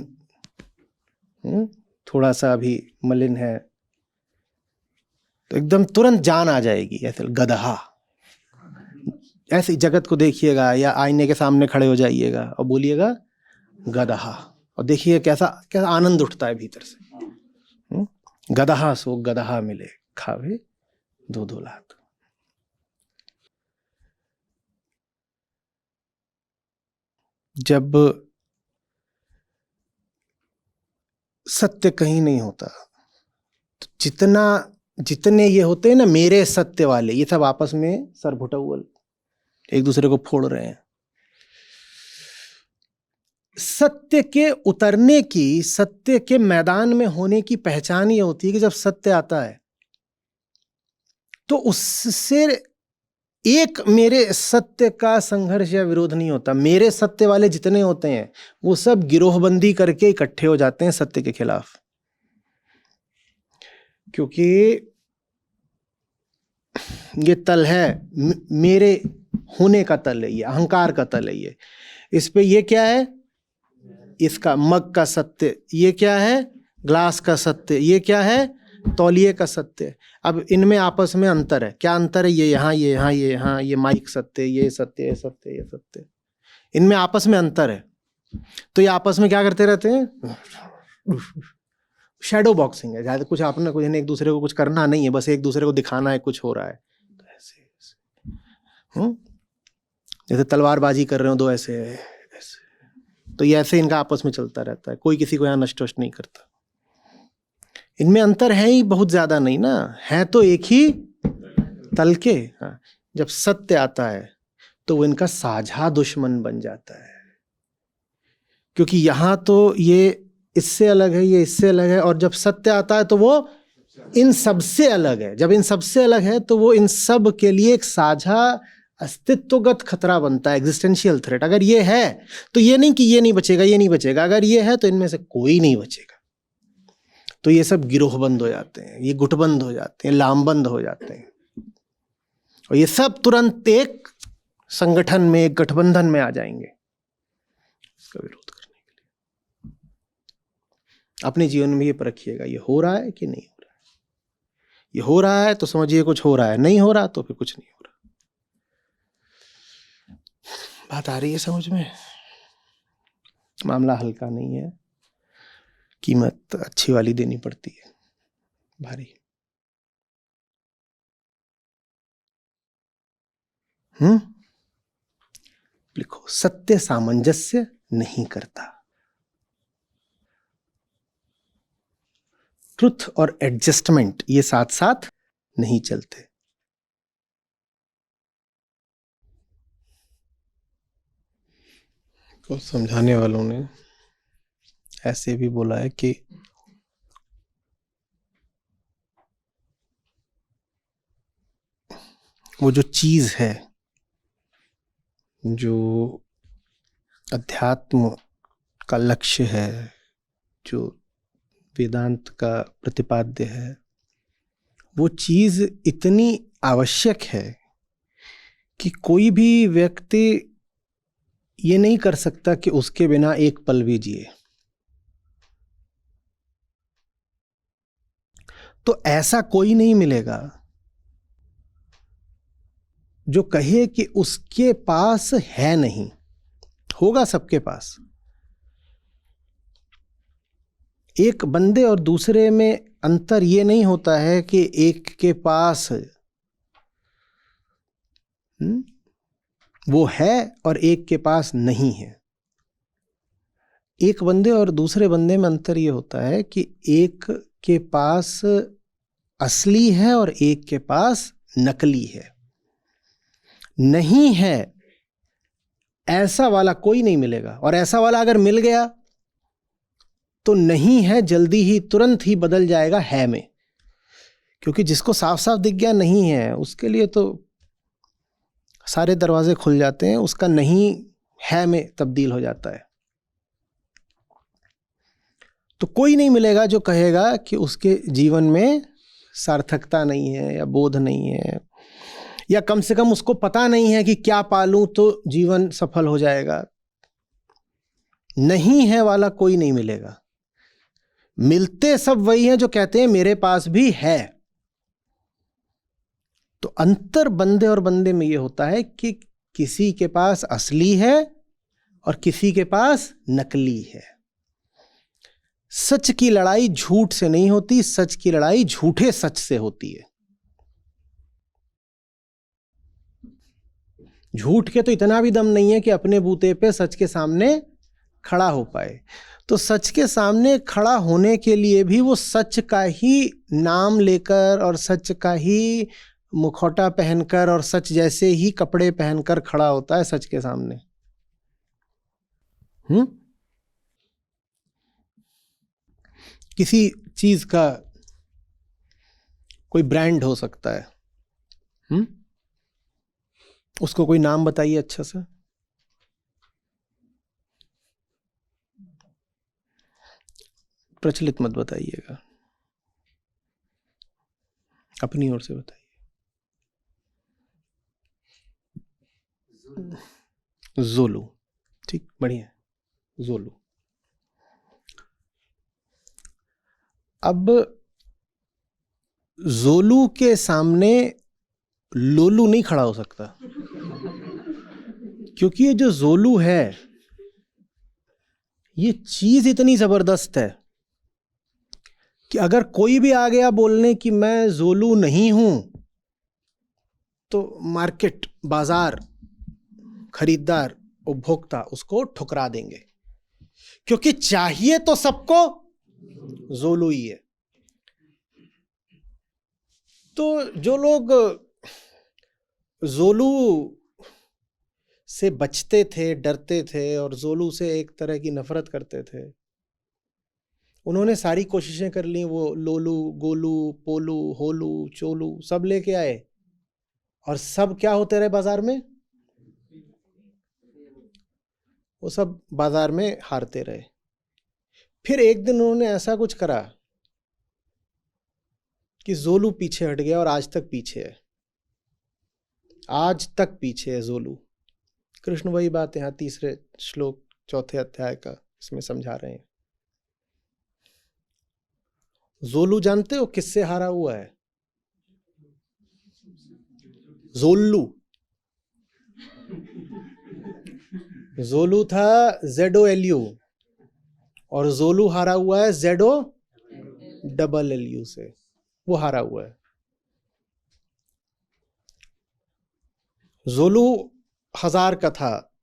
थोड़ा सा अभी मलिन है तो एकदम तुरंत जान आ जाएगी। ऐसे गधा, ऐसे जगत को देखिएगा या आईने के सामने खड़े हो जाइएगा और बोलिएगा गधा, और देखिए कैसा कैसा आनंद उठता है भीतर से। गधा सो गधा मिले खावे दो दो लात। जब सत्य कहीं नहीं होता तो जितने ये होते हैं ना मेरे सत्य वाले, ये सब आपस में सरभुटौल एक दूसरे को फोड़ रहे हैं। सत्य के उतरने की, सत्य के मैदान में होने की पहचान ये होती है कि जब सत्य आता है तो उससे एक मेरे सत्य का संघर्ष या विरोध नहीं होता। मेरे सत्य वाले जितने होते हैं वो सब गिरोहबंदी करके इकट्ठे हो जाते हैं सत्य के खिलाफ, क्योंकि ये तल है, मेरे होने का तल है, ये अहंकार का तल है। ये इस पे ये क्या है? इसका मग का सत्य। ये क्या है? ग्लास का सत्य। ये क्या है? तौलिए का सत्य। अब इनमें आपस में अंतर है। क्या अंतर है? ये यहाँ, ये यहाँ, ये यहाँ, ये माइक सत्य, ये सत्य, ये सत्य, ये सत्य। इनमें आपस में अंतर है। तो ये आपस में क्या करते रहते हैं? शैडो बॉक्सिंग है। ज्यादा कुछ आपने कुछ एक दूसरे को कुछ करना नहीं है, बस एक दूसरे को दिखाना है कुछ हो रहा है। तो ऐसे जैसे तलवारबाजी कर रहे हो दो, ऐसे ऐसे। तो ये ऐसे इनका आपस में चलता रहता है, कोई किसी को यहाँ नष्ट वष्ट नहीं करता। इनमें अंतर है ही बहुत ज्यादा नहीं ना, है तो एक ही तल के। हाँ, जब सत्य आता है तो वो इनका साझा दुश्मन बन जाता है, क्योंकि यहां तो ये इससे अलग है, ये इससे अलग है, और जब सत्य आता है तो वो इन सबसे अलग है। जब इन सबसे अलग है तो वो इन सब के लिए एक साझा अस्तित्वगत खतरा बनता है, एग्जिस्टेंशियल थ्रेट। अगर ये है तो ये नहीं कि ये नहीं बचेगा, ये नहीं बचेगा। अगर ये है तो इनमें से कोई नहीं बचेगा। तो ये सब गिरोहबंद हो जाते हैं, ये गुटबंद हो जाते हैं, लामबंद हो जाते हैं, और ये सब तुरंत एक संगठन में, एक गठबंधन में आ जाएंगे इसका विरोध करने के लिए। अपने जीवन में ये परखिएगा, ये हो रहा है कि नहीं हो रहा है। ये हो रहा है तो समझिए कुछ हो रहा है, नहीं हो रहा तो फिर कुछ नहीं हो रहा। बात आ रही है समझ में? मामला हल्का नहीं है, कीमत अच्छी वाली देनी पड़ती है, भारी। लिखो, सत्य सामंजस्य नहीं करता। ट्रुथ और एडजस्टमेंट ये साथ साथ नहीं चलते। तो समझाने वालों ने ऐसे भी बोला है कि वो जो चीज है, जो अध्यात्म का लक्ष्य है, जो वेदांत का प्रतिपाद्य है, वो चीज इतनी आवश्यक है कि कोई भी व्यक्ति ये नहीं कर सकता कि उसके बिना एक पल भी जिए। तो ऐसा कोई नहीं मिलेगा जो कहे कि उसके पास है नहीं, होगा सबके पास। एक बंदे और दूसरे में अंतर ये नहीं होता है कि एक के पास वो है और एक के पास नहीं है। एक बंदे और दूसरे बंदे में अंतर ये होता है कि एक के पास असली है और एक के पास नकली है। नहीं है ऐसा वाला कोई नहीं मिलेगा, और ऐसा वाला अगर मिल गया तो नहीं है जल्दी ही तुरंत ही बदल जाएगा है में। क्योंकि जिसको साफ साफ दिख गया नहीं है, उसके लिए तो सारे दरवाजे खुल जाते हैं, उसका नहीं है में तब्दील हो जाता है। तो कोई नहीं मिलेगा जो कहेगा कि उसके जीवन में सार्थकता नहीं है या बोध नहीं है, या कम से कम उसको पता नहीं है कि क्या पालूं तो जीवन सफल हो जाएगा। नहीं है वाला कोई नहीं मिलेगा। मिलते सब वही हैं जो कहते हैं मेरे पास भी है। तो अंतर बंदे और बंदे में यह होता है कि किसी के पास असली है और किसी के पास नकली है। सच की लड़ाई झूठ से नहीं होती, सच की लड़ाई झूठे सच से होती है। झूठ के तो इतना भी दम नहीं है कि अपने बूते पे सच के सामने खड़ा हो पाए। तो सच के सामने खड़ा होने के लिए भी वो सच का ही नाम लेकर और सच का ही मुखौटा पहनकर और सच जैसे ही कपड़े पहनकर खड़ा होता है सच के सामने। किसी चीज का कोई ब्रांड हो सकता है, उसको कोई नाम बताइए अच्छा सा। प्रचलित मत बताइएगा, अपनी ओर से बताइए। जोलू, ठीक, बढ़िया, जोलू। अब जोलू के सामने लोलू नहीं खड़ा हो सकता, क्योंकि ये जो जोलू है ये चीज इतनी जबरदस्त है कि अगर कोई भी आ गया बोलने कि मैं जोलू नहीं हूं, तो मार्केट, बाजार, खरीदार, उपभोक्ता उसको ठुकरा देंगे, क्योंकि चाहिए तो सबको जोलू ही है। तो जो लोग जोलू से बचते थे, डरते थे और जोलू से एक तरह की नफरत करते थे, उन्होंने सारी कोशिशें कर ली। वो लोलू, गोलू, पोलू, होलू, चोलू सब लेके आए, और सब क्या होते रहे बाजार में? वो सब बाजार में हारते रहे। फिर एक दिन उन्होंने ऐसा कुछ करा कि जोलू पीछे हट गया, और आज तक पीछे है, आज तक पीछे है जोलू। कृष्ण वही बात यहां तीसरे श्लोक चौथे अध्याय का इसमें समझा रहे हैं। जोलू जानते हो किससे हारा हुआ है? जोल्लू, जोलू था ZOLU और जोलू हारा हुआ है ZOLLU से, वो हारा हुआ है। जोलू 1000 का था,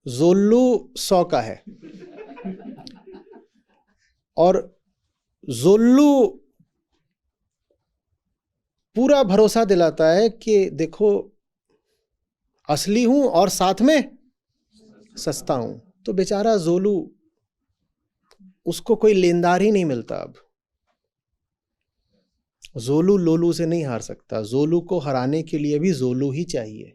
जोल्लू 100 का है। और जोल्लू पूरा भरोसा दिलाता है कि देखो असली हूं और साथ में सस्ता हूं। तो बेचारा जोलू, उसको कोई लेनदार ही नहीं मिलता। अब जोलू लोलू से नहीं हार सकता, जोलू को हराने के लिए भी जोलू ही चाहिए।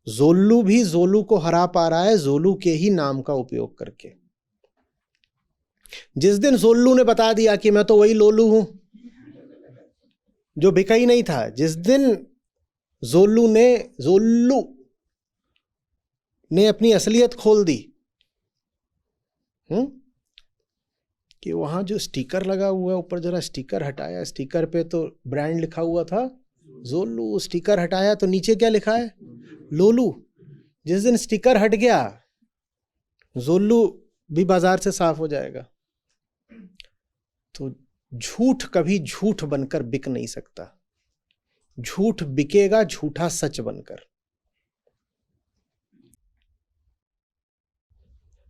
जोल्लू भी जोलू को हरा पा रहा है जोलू के ही नाम का उपयोग करके। जिस दिन जोल्लू ने बता दिया कि मैं तो वही लोलू हूं जो बिका ही नहीं था, जिस दिन जोल्लू ने अपनी असलियत खोल दी, कि वहां जो स्टिकर लगा हुआ है ऊपर, जरा स्टिकर हटाया, स्टिकर पे तो ब्रांड लिखा हुआ था जोल्लू, स्टिकर हटाया तो नीचे क्या लिखा है, लोलू। जिस दिन स्टिकर हट गया, जोल्लू भी बाजार से साफ हो जाएगा। तो झूठ कभी झूठ बनकर बिक नहीं सकता, झूठ बिकेगा झूठा सच बनकर।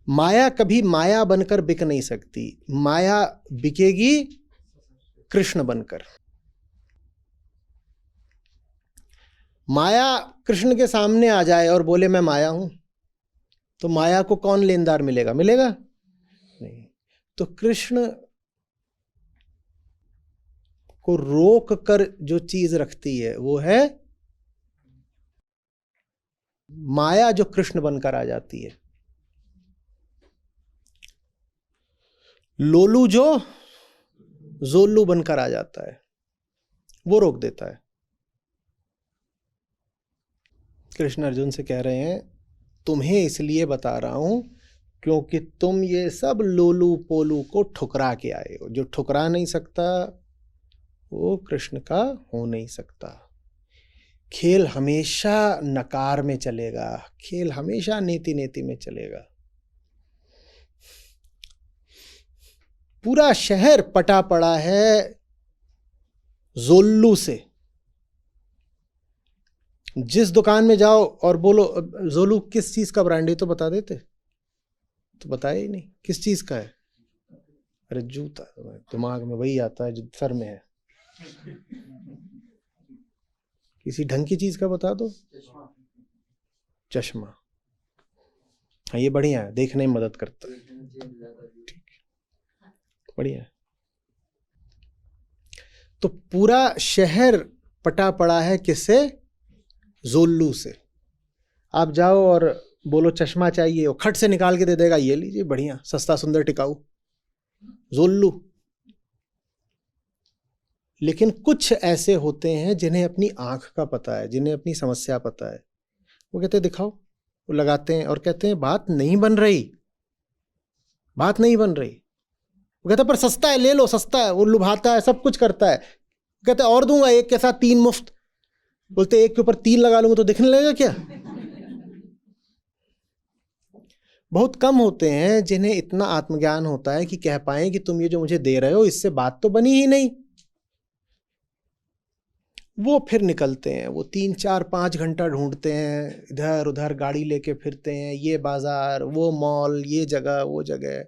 माया कभी माया बनकर बिक नहीं सकती, माया बिकेगी कृष्ण बनकर। माया कृष्ण के सामने आ जाए और बोले मैं माया हूं, तो माया को कौन लेनदार मिलेगा? नहीं। तो कृष्ण को रोक कर जो चीज रखती है वो है माया, जो कृष्ण बनकर आ जाती है। लोलू जो जोल्लू बनकर आ जाता है, वो रोक देता है। कृष्ण अर्जुन से कह रहे हैं तुम्हें इसलिए बता रहा हूं क्योंकि तुम ये सब लोलू पोलू को ठुकरा के आए हो। जो ठुकरा नहीं सकता वो कृष्ण का हो नहीं सकता। खेल हमेशा नकार में चलेगा, खेल हमेशा नेति नेति में चलेगा। पूरा शहर पटा पड़ा है जोल्लू से। जिस दुकान में जाओ और बोलो जोल्लू किस चीज का ब्रांड है तो बता देते, तो बताया ही नहीं किस चीज का है। अरे जूता, दिमाग में वही आता है जो सर में है। किसी ढंग की चीज का बता दो। चश्मा, हाँ ये बढ़िया है, देखने में मदद करता है, ठीक, बढ़िया है। तो पूरा शहर पटा पड़ा है किससे? जोल्लू से। आप जाओ और बोलो चश्मा चाहिए, और खट से निकाल के दे देगा, ये लीजिए बढ़िया सस्ता सुंदर टिकाऊ, जोल्लू। लेकिन कुछ ऐसे होते हैं जिन्हें अपनी आंख का पता है, जिन्हें अपनी समस्या पता है। वो कहते हैं दिखाओ, वो लगाते हैं और कहते हैं बात नहीं बन रही, बात नहीं बन रही। वो कहता है पर सस्ता है, ले लो सस्ता है। वो लुभाता है, सब कुछ करता है। कहते हैं और दूंगा, एक के साथ 3 मुफ्त। बोलते एक के ऊपर 3 लगा लूंगा तो दिखने लगेगा क्या? बहुत कम होते हैं जिन्हें इतना आत्मज्ञान होता है कि कह पाए कि तुम ये जो मुझे दे रहे हो इससे बात तो बनी ही नहीं। वो फिर निकलते हैं, वो 3 4 5 घंटा ढूंढते हैं, इधर उधर गाड़ी लेके फिरते हैं, ये बाजार, वो मॉल, ये जगह, वो जगह।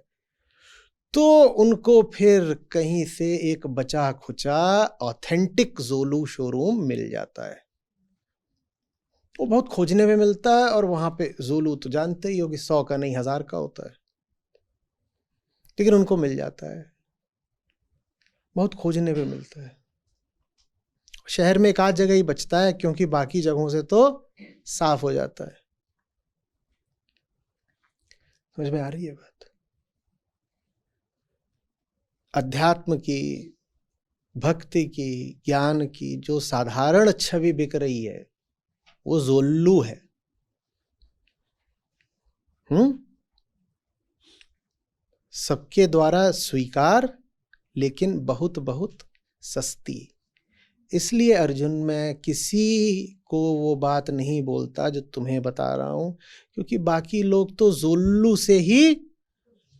तो उनको फिर कहीं से एक बचा खुचा ऑथेंटिक जोलू शोरूम मिल जाता है। वो बहुत खोजने में मिलता है, और वहां पे जोलू तो जानते ही हो कि 100 का नहीं 1000 का होता है, लेकिन उनको मिल जाता है। बहुत खोजने में मिलता है। शहर में एक आध जगह ही बचता है क्योंकि बाकी जगहों से तो साफ हो जाता है। समझ में आ रही है बात? अध्यात्म की, भक्ति की, ज्ञान की जो साधारण छवि बिक रही है वो जोल्लू है। सबके द्वारा स्वीकार, लेकिन बहुत बहुत सस्ती। इसलिए अर्जुन मैं किसी को वो बात नहीं बोलता जो तुम्हें बता रहा हूं, क्योंकि बाकी लोग तो जोल्लू से ही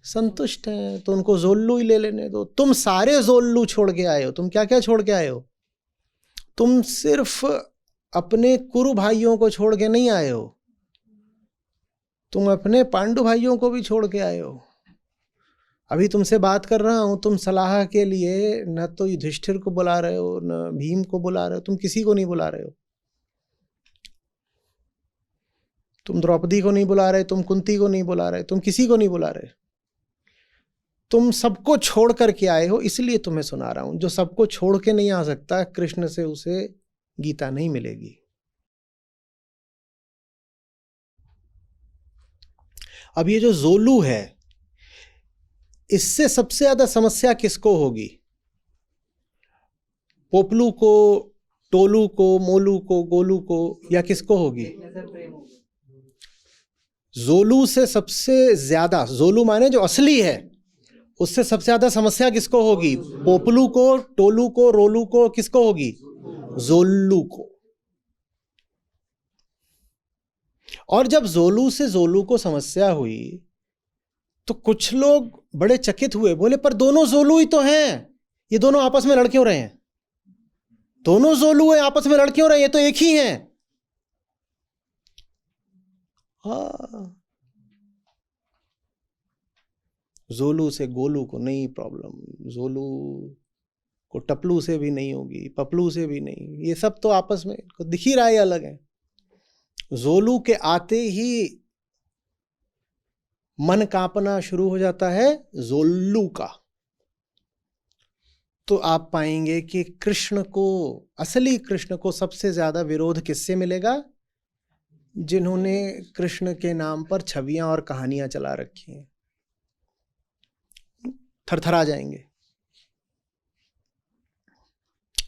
संतुष्ट हैं, तो उनको जोल्लू ही ले लेने दो। तुम सारे जोल्लू छोड़ के आए हो। तुम क्या क्या छोड़ के आए हो? तुम सिर्फ अपने कुरु भाइयों को छोड़ के नहीं आए हो, तुम अपने पांडु भाइयों को भी छोड़ के आए हो। अभी तुमसे बात कर रहा हूं, तुम सलाह के लिए न तो युधिष्ठिर को बुला रहे हो, न भीम को बुला रहे हो, तुम किसी को नहीं बुला रहे हो। तुम द्रौपदी को नहीं बुला रहे, तुम कुंती को नहीं बुला रहे, तुम किसी को नहीं बुला रहे। तुम सबको छोड़ करके आए हो, इसलिए तुम्हें सुना रहा हूं। जो सबको छोड़ के नहीं आ सकता, कृष्ण से उसे गीता नहीं मिलेगी। अब ये जो जोलू है, इससे सबसे ज्यादा समस्या किसको होगी? पोपलू को, टोलू को, मोलू को, गोलू को, या किसको होगी? जोलू से सबसे ज्यादा, जोलू माने जो असली है, उससे सबसे ज्यादा समस्या किसको होगी? पोपलू को, टोलू को, रोलू को, किसको होगी? जोलू को। और जब जोलू से जोलू को समस्या हुई तो कुछ लोग बड़े चकित हुए, बोले पर दोनों जोलू ही तो हैं, ये दोनों आपस में लड़ क्यों रहे हैं? दोनों जोलू है, आपस में लड़ क्यों रहे हैं? ये तो एक ही हैं। जोलू से गोलू को नहीं प्रॉब्लम, जोलू को टपलू से भी नहीं होगी, पपलू से भी नहीं, ये सब तो आपस में दिख ही रहा है अलग है। जोलू के आते ही मन कांपना शुरू हो जाता है जोल्लू का। तो आप पाएंगे कि कृष्ण को, असली कृष्ण को सबसे ज्यादा विरोध किससे मिलेगा? जिन्होंने कृष्ण के नाम पर छवियां और कहानियां चला रखी हैं। थरथरा जाएंगे।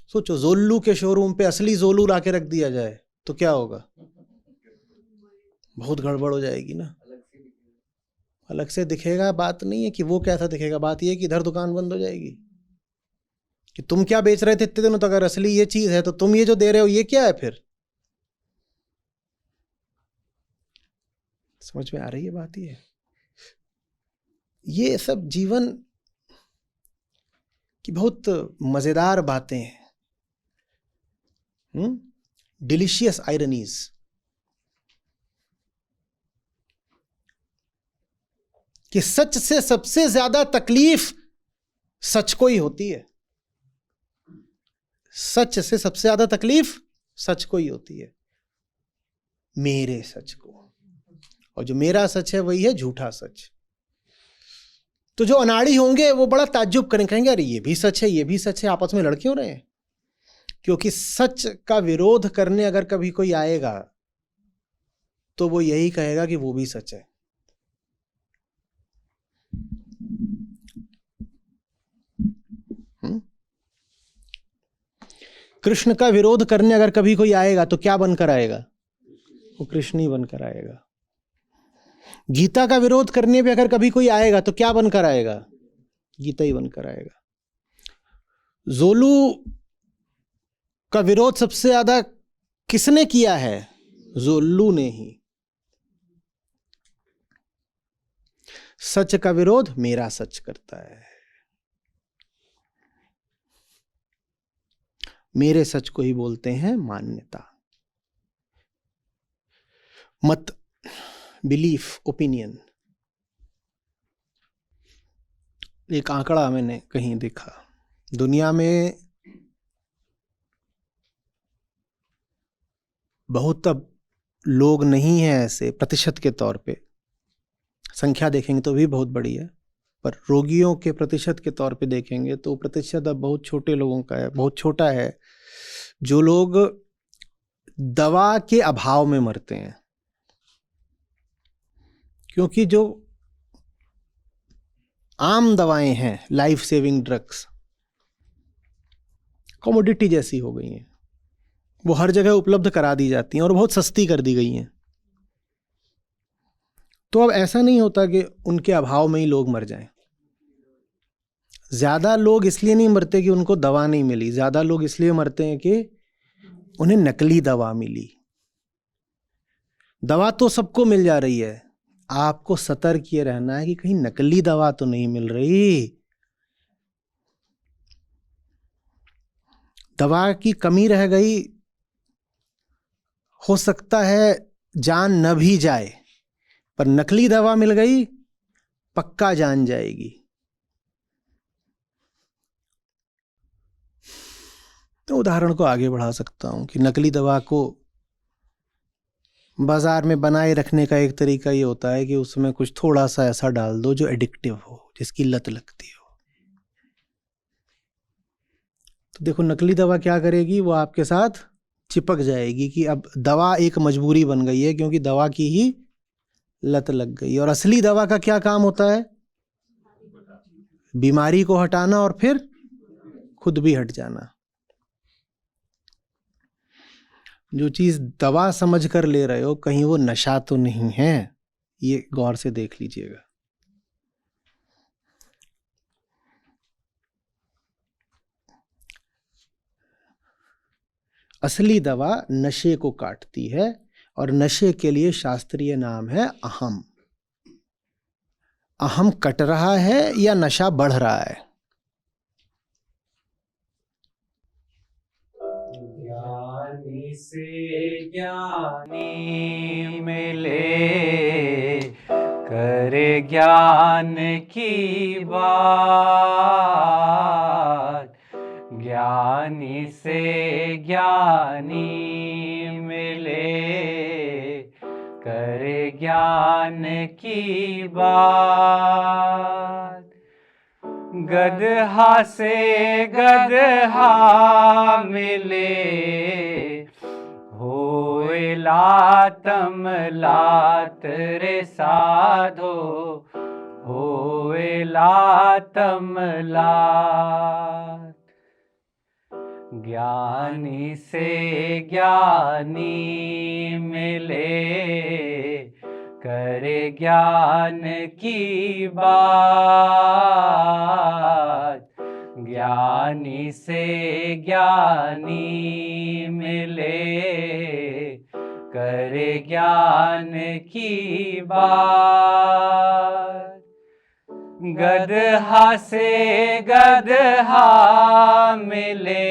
सोचो, जोल्लू के शोरूम पे असली जोलू लाके रख दिया जाए तो क्या होगा? बहुत गड़बड़ हो जाएगी ना। अलग से दिखेगा, बात नहीं है कि वो कैसा दिखेगा, बात ये है कि इधर दुकान बंद हो जाएगी कि तुम क्या बेच रहे थे इतने दिनों तक, अगर असली ये चीज है तो तुम ये जो दे रहे हो ये क्या है? फिर समझ में आ रही है बात? ये सब जीवन की बहुत मजेदार बातें हैं, डिलीशियस आयरनीज। कि सच से सबसे ज्यादा तकलीफ सच को ही होती है। सच से सबसे ज्यादा तकलीफ सच को ही होती है, मेरे सच को। और जो मेरा सच है वही है झूठा सच। तो जो अनाड़ी होंगे वो बड़ा ताज्जुब करेंगे, कहेंगे अरे ये भी सच है, ये भी सच है, आपस में लड़ क्यों रहे हैं? क्योंकि सच का विरोध करने अगर कभी कोई आएगा तो वो यही कहेगा कि वो भी सच है। कृष्ण का विरोध करने अगर कभी कोई आएगा तो क्या बनकर आएगा? वो कृष्ण ही बनकर आएगा। गीता का विरोध करने पे अगर कभी कोई आएगा तो क्या बनकर आएगा? गीता ही बनकर आएगा। जोलू का विरोध सबसे ज्यादा किसने किया है? जोलू ने ही। सच का विरोध मेरा सच करता है, मेरे सच को ही बोलते हैं मान्यता, मत, बिलीफ, ओपिनियन। एक आंकड़ा मैंने कहीं देखा, दुनिया में बहुत अब लोग नहीं हैं ऐसे प्रतिशत के तौर पे, संख्या देखेंगे तो भी बहुत बड़ी है, पर रोगियों के प्रतिशत के तौर पे देखेंगे तो प्रतिशत अब बहुत छोटे लोगों का है, बहुत छोटा है, जो लोग दवा के अभाव में मरते हैं। क्योंकि जो आम दवाएं हैं, लाइफ सेविंग ड्रग्स, कमोडिटी जैसी हो गई हैं, वो हर जगह उपलब्ध करा दी जाती हैं और बहुत सस्ती कर दी गई हैं। तो अब ऐसा नहीं होता कि उनके अभाव में ही लोग मर जाएं। ज्यादा लोग इसलिए नहीं मरते कि उनको दवा नहीं मिली, ज्यादा लोग इसलिए मरते हैं कि उन्हें नकली दवा मिली। दवा तो सबको मिल जा रही है, आपको सतर्क ये रहना है कि कहीं नकली दवा तो नहीं मिल रही। दवा की कमी रह गई, हो सकता है जान न भी जाए, पर नकली दवा मिल गई पक्का जान जाएगी। तो उदाहरण को आगे बढ़ा सकता हूं कि नकली दवा को बाजार में बनाए रखने का एक तरीका ये होता है कि उसमें कुछ थोड़ा सा ऐसा डाल दो जो एडिक्टिव हो, जिसकी लत लगती हो। तो देखो नकली दवा क्या करेगी, वो आपके साथ चिपक जाएगी कि अब दवा एक मजबूरी बन गई है क्योंकि दवा की ही लत लग गई। और असली दवा का क्या काम होता है? बीमारी को हटाना और फिर खुद भी हट जाना। जो चीज दवा समझ कर ले रहे हो कहीं वो नशा तो नहीं है, ये गौर से देख लीजिएगा। असली दवा नशे को काटती है और नशे के लिए शास्त्रीय नाम है अहम। अहम कट रहा है या नशा बढ़ रहा है? ज्ञानी से ज्ञानी मिले, करे ज्ञान की बात। ज्ञानी से ज्ञानी मिले, करे ज्ञान की बात। गदहा से गदहा मिले, होए लातम लात रे साधो, होए लातम लात। ज्ञानी से ज्ञानी मिले, करे ज्ञान की बात। ज्ञानी से ज्ञानी मिले, करे ज्ञान की बात। गदहा से गदहा मिले,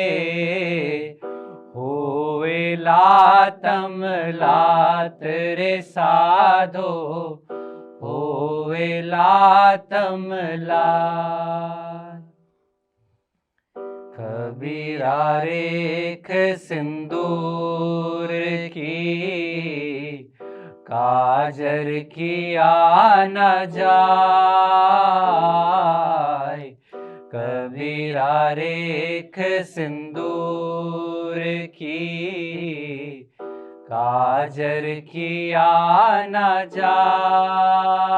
होए लातम लात रे साधो, होए लातम लात। कबीरा रेख सिंदूर की, काजर किया न जाए। कबीरा रेख सिंदूर की, काजर किया न जाए।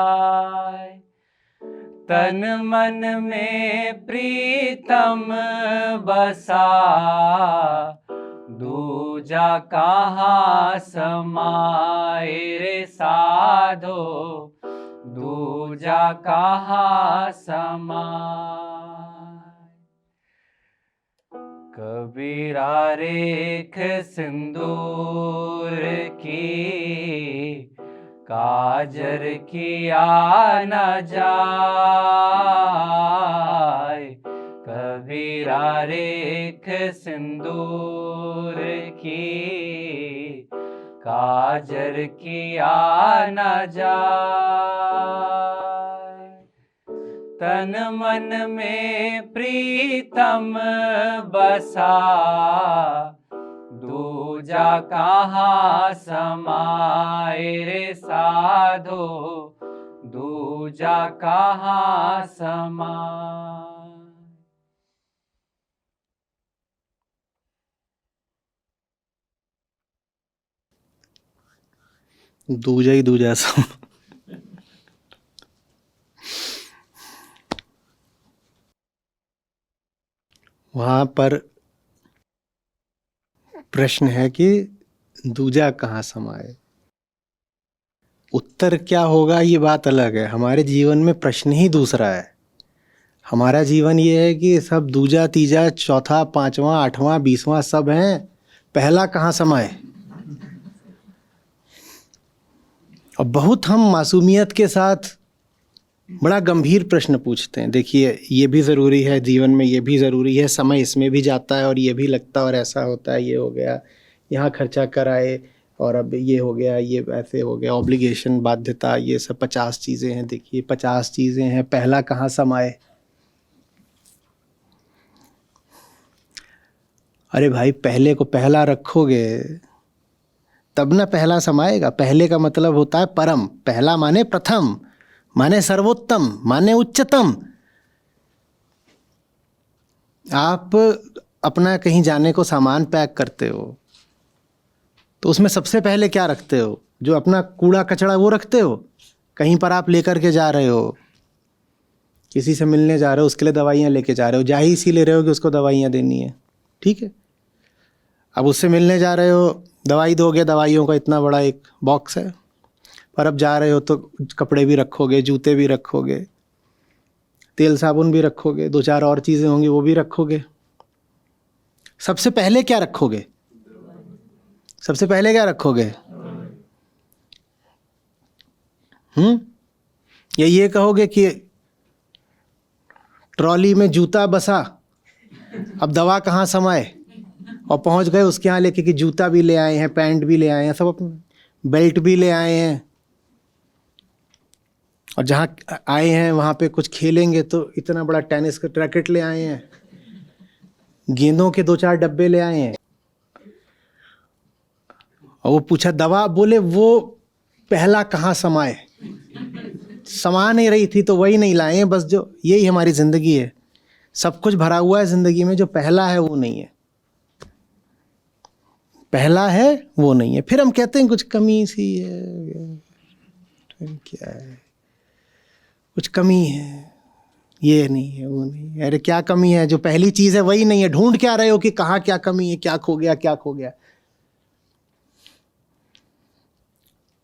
तन मन में प्रीतम बसा, दूजा कहाँ समाए रे साधो, दूजा कहाँ समाए। कबीरा रेख सिंदूर की, काजर किया न जाए। कबीरा रेख सिंदूर की, काजर किया न जाए। तन मन में प्रीतम बसा, दूजा कहाँ समाए रे साधो, दूजा कहाँ समाए। दूजा ही दूजा सम। वहां पर प्रश्न है कि दूजा कहाँ समाए। उत्तर क्या होगा ये बात अलग है, हमारे जीवन में प्रश्न ही दूसरा है। हमारा जीवन ये है कि सब दूजा तीजा चौथा पांचवा आठवां 20वां सब हैं, पहला कहाँ समाए। और बहुत हम मासूमियत के साथ बड़ा गंभीर प्रश्न पूछते हैं। देखिए ये भी ज़रूरी है जीवन में, ये भी ज़रूरी है, समय इसमें भी जाता है और ये भी लगता है और ऐसा होता है, ये हो गया, यहाँ खर्चा कराए और अब ये हो गया, ये ऐसे हो गया, ऑब्लिगेशन बाध्यता, ये सब 50 चीज़ें हैं। देखिए 50 चीज़ें हैं, पहला कहाँ समाए। अरे भाई पहले को पहला रखोगे तब ना पहला समाएगा। पहले का मतलब होता है परम, पहला माने प्रथम, माने सर्वोत्तम, माने उच्चतम। आप अपना कहीं जाने को सामान पैक करते हो तो उसमें सबसे पहले क्या रखते हो? जो अपना कूड़ा कचड़ा वो रखते हो। कहीं पर आप लेकर के जा रहे हो, किसी से मिलने जा रहे हो, उसके लिए दवाइयाँ लेके जा रहे हो, जा ही इसी ले रहे हो कि उसको दवाइयाँ देनी है, ठीक है। अब उससे मिलने जा रहे हो, दवाई दोगे, दवाइयों का इतना बड़ा एक बॉक्स है, पर अब जा रहे हो तो कपड़े भी रखोगे, जूते भी रखोगे, तेल साबुन भी रखोगे, 2-4 और चीज़ें होंगी वो भी रखोगे। सबसे पहले क्या रखोगे? सबसे पहले क्या रखोगे? या ये कहोगे कि ट्रॉली में जूता बसा, अब दवा कहाँ समाए, और पहुंच गए उसके यहाँ लेके कि जूता भी ले आए हैं, पैंट भी ले आए हैं, सब बेल्ट भी ले आए हैं, और जहाँ आए हैं वहाँ पे कुछ खेलेंगे तो इतना बड़ा टेनिस का रैकेट ले आए हैं, गेंदों के 2-4 डब्बे ले आए हैं। और वो पूछा दवा, बोले वो पहला कहाँ समाए। समा नहीं रही थी तो वही नहीं लाए हैं, बस जो यही हमारी ज़िंदगी है। सब कुछ भरा हुआ है ज़िंदगी में, जो पहला है वो नहीं है, पहला है वो नहीं है। फिर हम कहते हैं कुछ कमी सी है, क्या है, कुछ कमी है, ये नहीं है वो नहीं है। अरे क्या कमी है? जो पहली चीज़ है वही नहीं है। ढूंढ क्या रहे हो कि कहाँ क्या कमी है, क्या खो गया, क्या खो गया।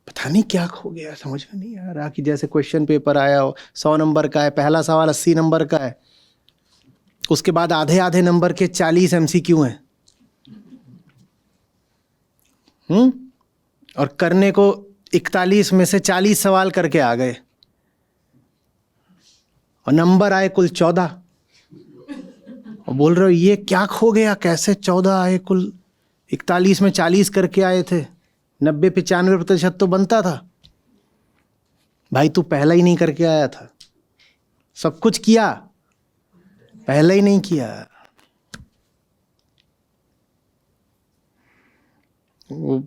पता नहीं क्या खो गया, समझ में नहीं आ रहा। कि जैसे क्वेश्चन पेपर आया हो, 100 नंबर का है, पहला सवाल 80 नंबर का है, उसके बाद आधे आधे नंबर के 40 MCQ हैं, और करने को 41 में से 40 सवाल करके आ गए और नंबर आए कुल 14। और बोल रहे हो ये क्या खो गया, कैसे 14 आए? कुल 41 में 40 करके आए थे, 90-95% तो बनता था। भाई तू पहला ही नहीं करके आया था, सब कुछ किया, पहला ही नहीं किया। वो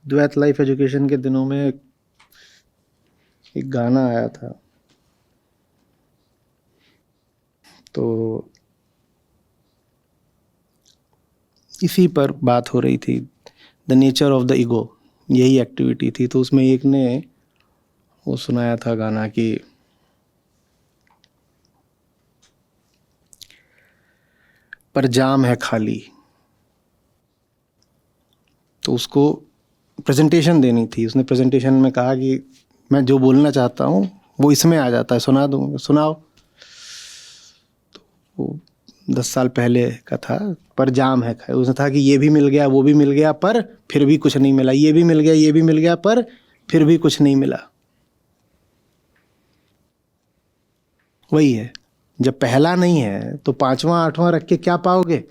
द्वैत लाइफ एजुकेशन के दिनों में एक गाना आया था, तो इसी पर बात हो रही थी, the nature of the ego, यही एक्टिविटी थी। तो उसमें एक ने वो सुनाया था गाना कि पर जाम है खाली। तो उसको प्रेजेंटेशन देनी थी, उसने प्रेजेंटेशन में कहा कि मैं जो बोलना चाहता हूँ वो इसमें आ जाता है, सुना दूँगा, सुनाओ। तो वो 10 साल पहले का था, पर जाम है खाली। उसने था कि ये भी मिल गया, वो भी मिल गया, पर फिर भी कुछ नहीं मिला, ये भी मिल गया, ये भी मिल गया, पर फिर भी कुछ नहीं मिला। वही है, जब पहला नहीं है तो 5वां 8वां रख के क्या पाओगे?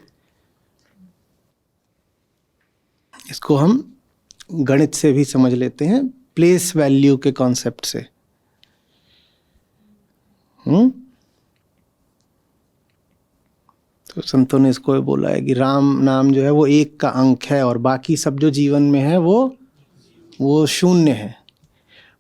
इसको हम गणित से भी समझ लेते हैं, प्लेस वैल्यू के कॉन्सेप्ट से। तो संतों ने इसको बोला है कि राम नाम जो है वो 1 का अंक है, और बाकी सब जो जीवन में है वो 0 है।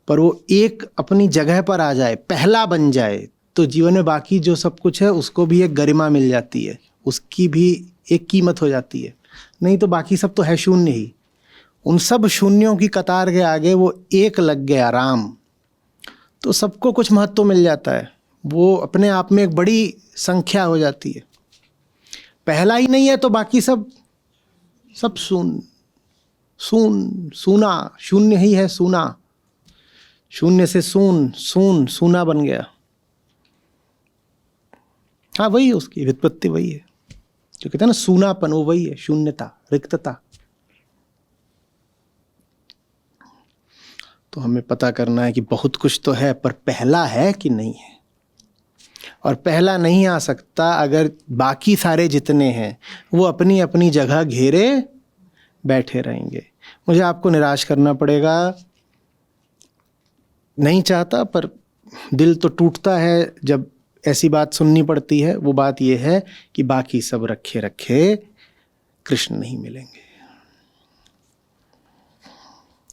पर वो 1 अपनी जगह पर आ जाए, पहला बन जाए, तो जीवन में बाकी जो सब कुछ है उसको भी एक गरिमा मिल जाती है, उसकी भी एक कीमत हो जाती है। नहीं तो बाकी सब तो है 0 ही। उन सब शून्यों की कतार के आगे वो 1 लग गया, राम, तो सबको कुछ महत्व मिल जाता है। वो अपने आप में एक बड़ी संख्या हो जाती है। पहला ही नहीं है तो बाकी सब सूना, 0 ही है, सूना, 0 से सून, सूना बन गया। हाँ वही है, उसकी व्युत्पत्ति वही है, जो कहते हैं ना सूनापन, वो वही है, शून्यता, रिक्तता। तो हमें पता करना है कि बहुत कुछ तो है, पर पहला है कि नहीं है। और पहला नहीं आ सकता अगर बाकी सारे जितने हैं वो अपनी अपनी जगह घेरे बैठे रहेंगे। मुझे आपको निराश करना पड़ेगा, नहीं चाहता, पर दिल तो टूटता है जब ऐसी बात सुननी पड़ती है। वो बात ये है कि बाकी सब रखे रखे कृष्ण नहीं मिलेंगे।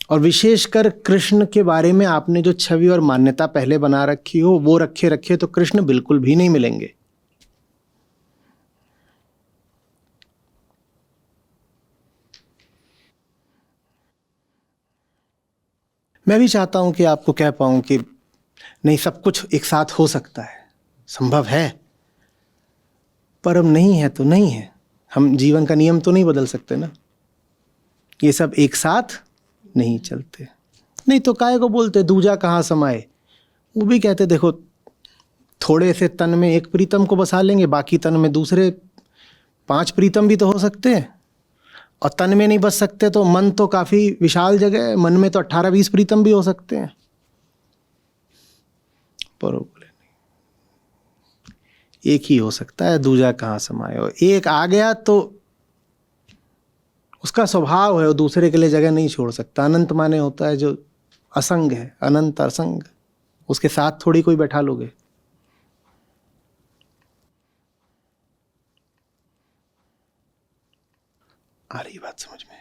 और विशेषकर कृष्ण के बारे में आपने जो छवि और मान्यता पहले बना रखी हो, वो रखे रखे तो कृष्ण बिल्कुल भी नहीं मिलेंगे। मैं भी चाहता हूं कि आपको कह पाऊं कि नहीं, सब कुछ एक साथ हो सकता है, संभव है, पर अब नहीं है तो नहीं है। हम जीवन का नियम तो नहीं बदल सकते ना, ये सब एक साथ नहीं चलते। नहीं तो काहे को बोलते दूजा कहाँ समाए। वो भी कहते देखो, थोड़े से तन में एक प्रीतम को बसा लेंगे, बाकी तन में दूसरे 5 प्रीतम भी तो हो सकते हैं। और तन में नहीं बस सकते तो मन तो काफी विशाल जगह है, मन में तो 18-20 प्रीतम भी हो सकते हैं। पर वो बोले नहीं, एक ही हो सकता है, दूजा कहाँ समाए। और एक आ गया तो उसका स्वभाव है, वो दूसरे के लिए जगह नहीं छोड़ सकता। अनंत माने होता है जो असंग है, अनंत असंग, उसके साथ थोड़ी कोई बैठा लोगे। आ रही बात समझ में?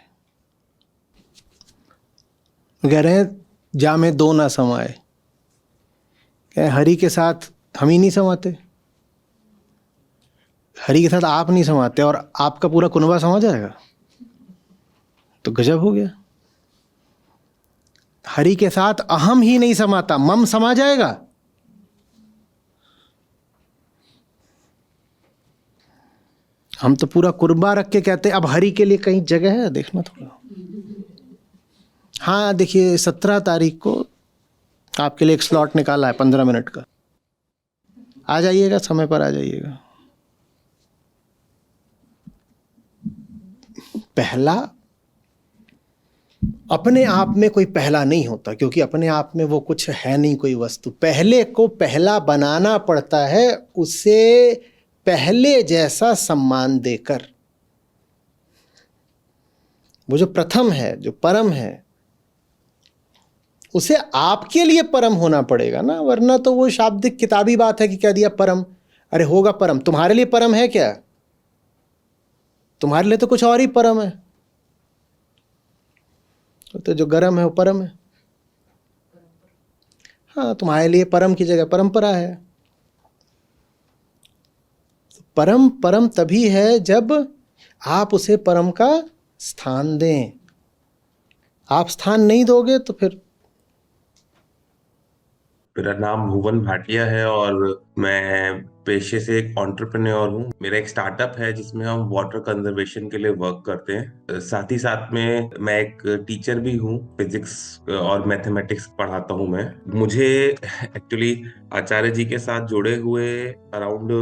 कह रहे हैं जा में दो ना समाए, कह हरि के साथ हम ही नहीं समाते, हरि के साथ आप नहीं समाते, और आपका पूरा कुनबा समा जाएगा तो गजब हो गया। हरि के साथ अहम ही नहीं समाता, मम समा जाएगा। हम तो पूरा कुर्बा रख के कहते अब हरि के लिए कहीं जगह है, देखना थोड़ा। हाँ देखिए 17 तारीख को आपके लिए एक स्लॉट निकाला है 15 मिनट का, आ जाइएगा, समय पर आ जाइएगा। पहला अपने आप में कोई पहला नहीं होता, क्योंकि अपने आप में वो कुछ है नहीं, कोई वस्तु। पहले को पहला बनाना पड़ता है, उसे पहले जैसा सम्मान देकर। वो जो प्रथम है, जो परम है, उसे आपके लिए परम होना पड़ेगा ना, वरना तो वो शाब्दिक किताबी बात है कि कह दिया परम। अरे होगा परम, तुम्हारे लिए परम है क्या? तुम्हारे लिए तो कुछ और ही परम है। तो जो गरम है वो परम है। हाँ, तुम्हारे लिए परम की जगह परंपरा है। परम परम तभी है जब आप उसे परम का स्थान दें। आप स्थान नहीं दोगे तो फिर। मेरा नाम भुवन भाटिया है और मैं पेशे से एक एंटरप्रेन्योर हूँ। मेरा एक स्टार्टअप है जिसमें हम वाटर कंजर्वेशन के लिए वर्क करते हैं। साथ ही साथ में मैं एक टीचर भी हूँ, फिजिक्स और मैथमेटिक्स पढ़ाता हूँ मैं। मुझे एक्चुअली आचार्य जी के साथ जुड़े हुए अराउंड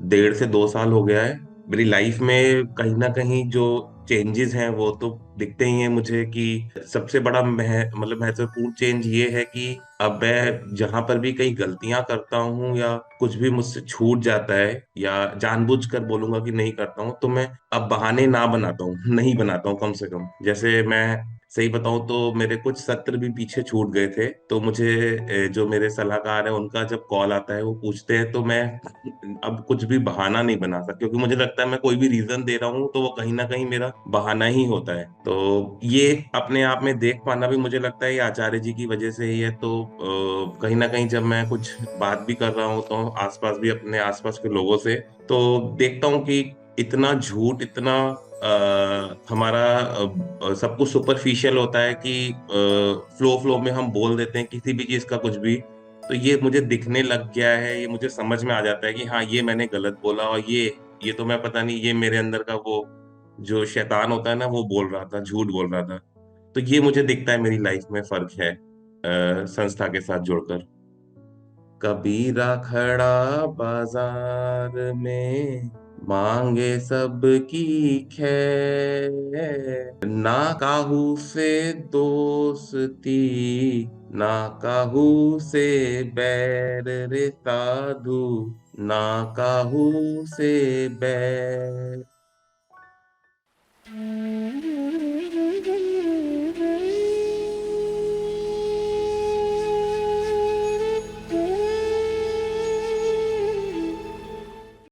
1.5 से 2 साल हो गया है। मेरी लाइफ में कहीं ना कहीं जो चेंजेस हैं वो तो दिखते ही हैं मुझे, कि सबसे बड़ा महत्वपूर्ण चेंज ये है कि अब मैं जहां पर भी कई गलतियां करता हूँ या कुछ भी मुझसे छूट जाता है या जानबूझकर बोलूंगा कि नहीं करता हूँ, तो मैं अब बहाने ना बनाता हूँ, नहीं बनाता हूँ कम से कम। जैसे मैं सही बताऊं तो मेरे कुछ सत्र भी पीछे छूट गए थे, तो मुझे जो मेरे सलाहकार है उनका जब कॉल आता है वो पूछते हैं, तो मैं अब कुछ भी बहाना नहीं बना सकता, क्योंकि मुझे लगता है मैं कोई भी रीजन दे रहा हूँ तो वो कहीं ना कहीं मेरा बहाना ही होता है। तो ये अपने आप में देख पाना भी मुझे लगता है ये आचार्य जी की वजह से ही है। तो कहीं ना कहीं जब मैं कुछ बात भी कर रहा हूँ तो आसपास भी अपने आसपास के लोगों से तो देखता हूँ कि इतना झूठ, इतना हमारा सब कुछ सुपरफिशियल होता है कि फ्लो फ्लो में हम बोल देते हैं किसी भी चीज का कुछ भी। तो ये मुझे दिखने लग गया है, ये मुझे समझ में आ जाता है कि हाँ ये मैंने गलत बोला, और ये तो मैं पता नहीं, ये मेरे अंदर का वो जो शैतान होता है ना वो बोल रहा था, झूठ बोल रहा था। तो ये मुझे दिखता है मेरी लाइफ में फर्क है संस्था के साथ जुड़कर। कबीरा खड़ा बाजार में, मांगे सबकी खैर। ना काहू से दोस्ती, ना काहू से बैर रे साधु, ना काहू से बैर।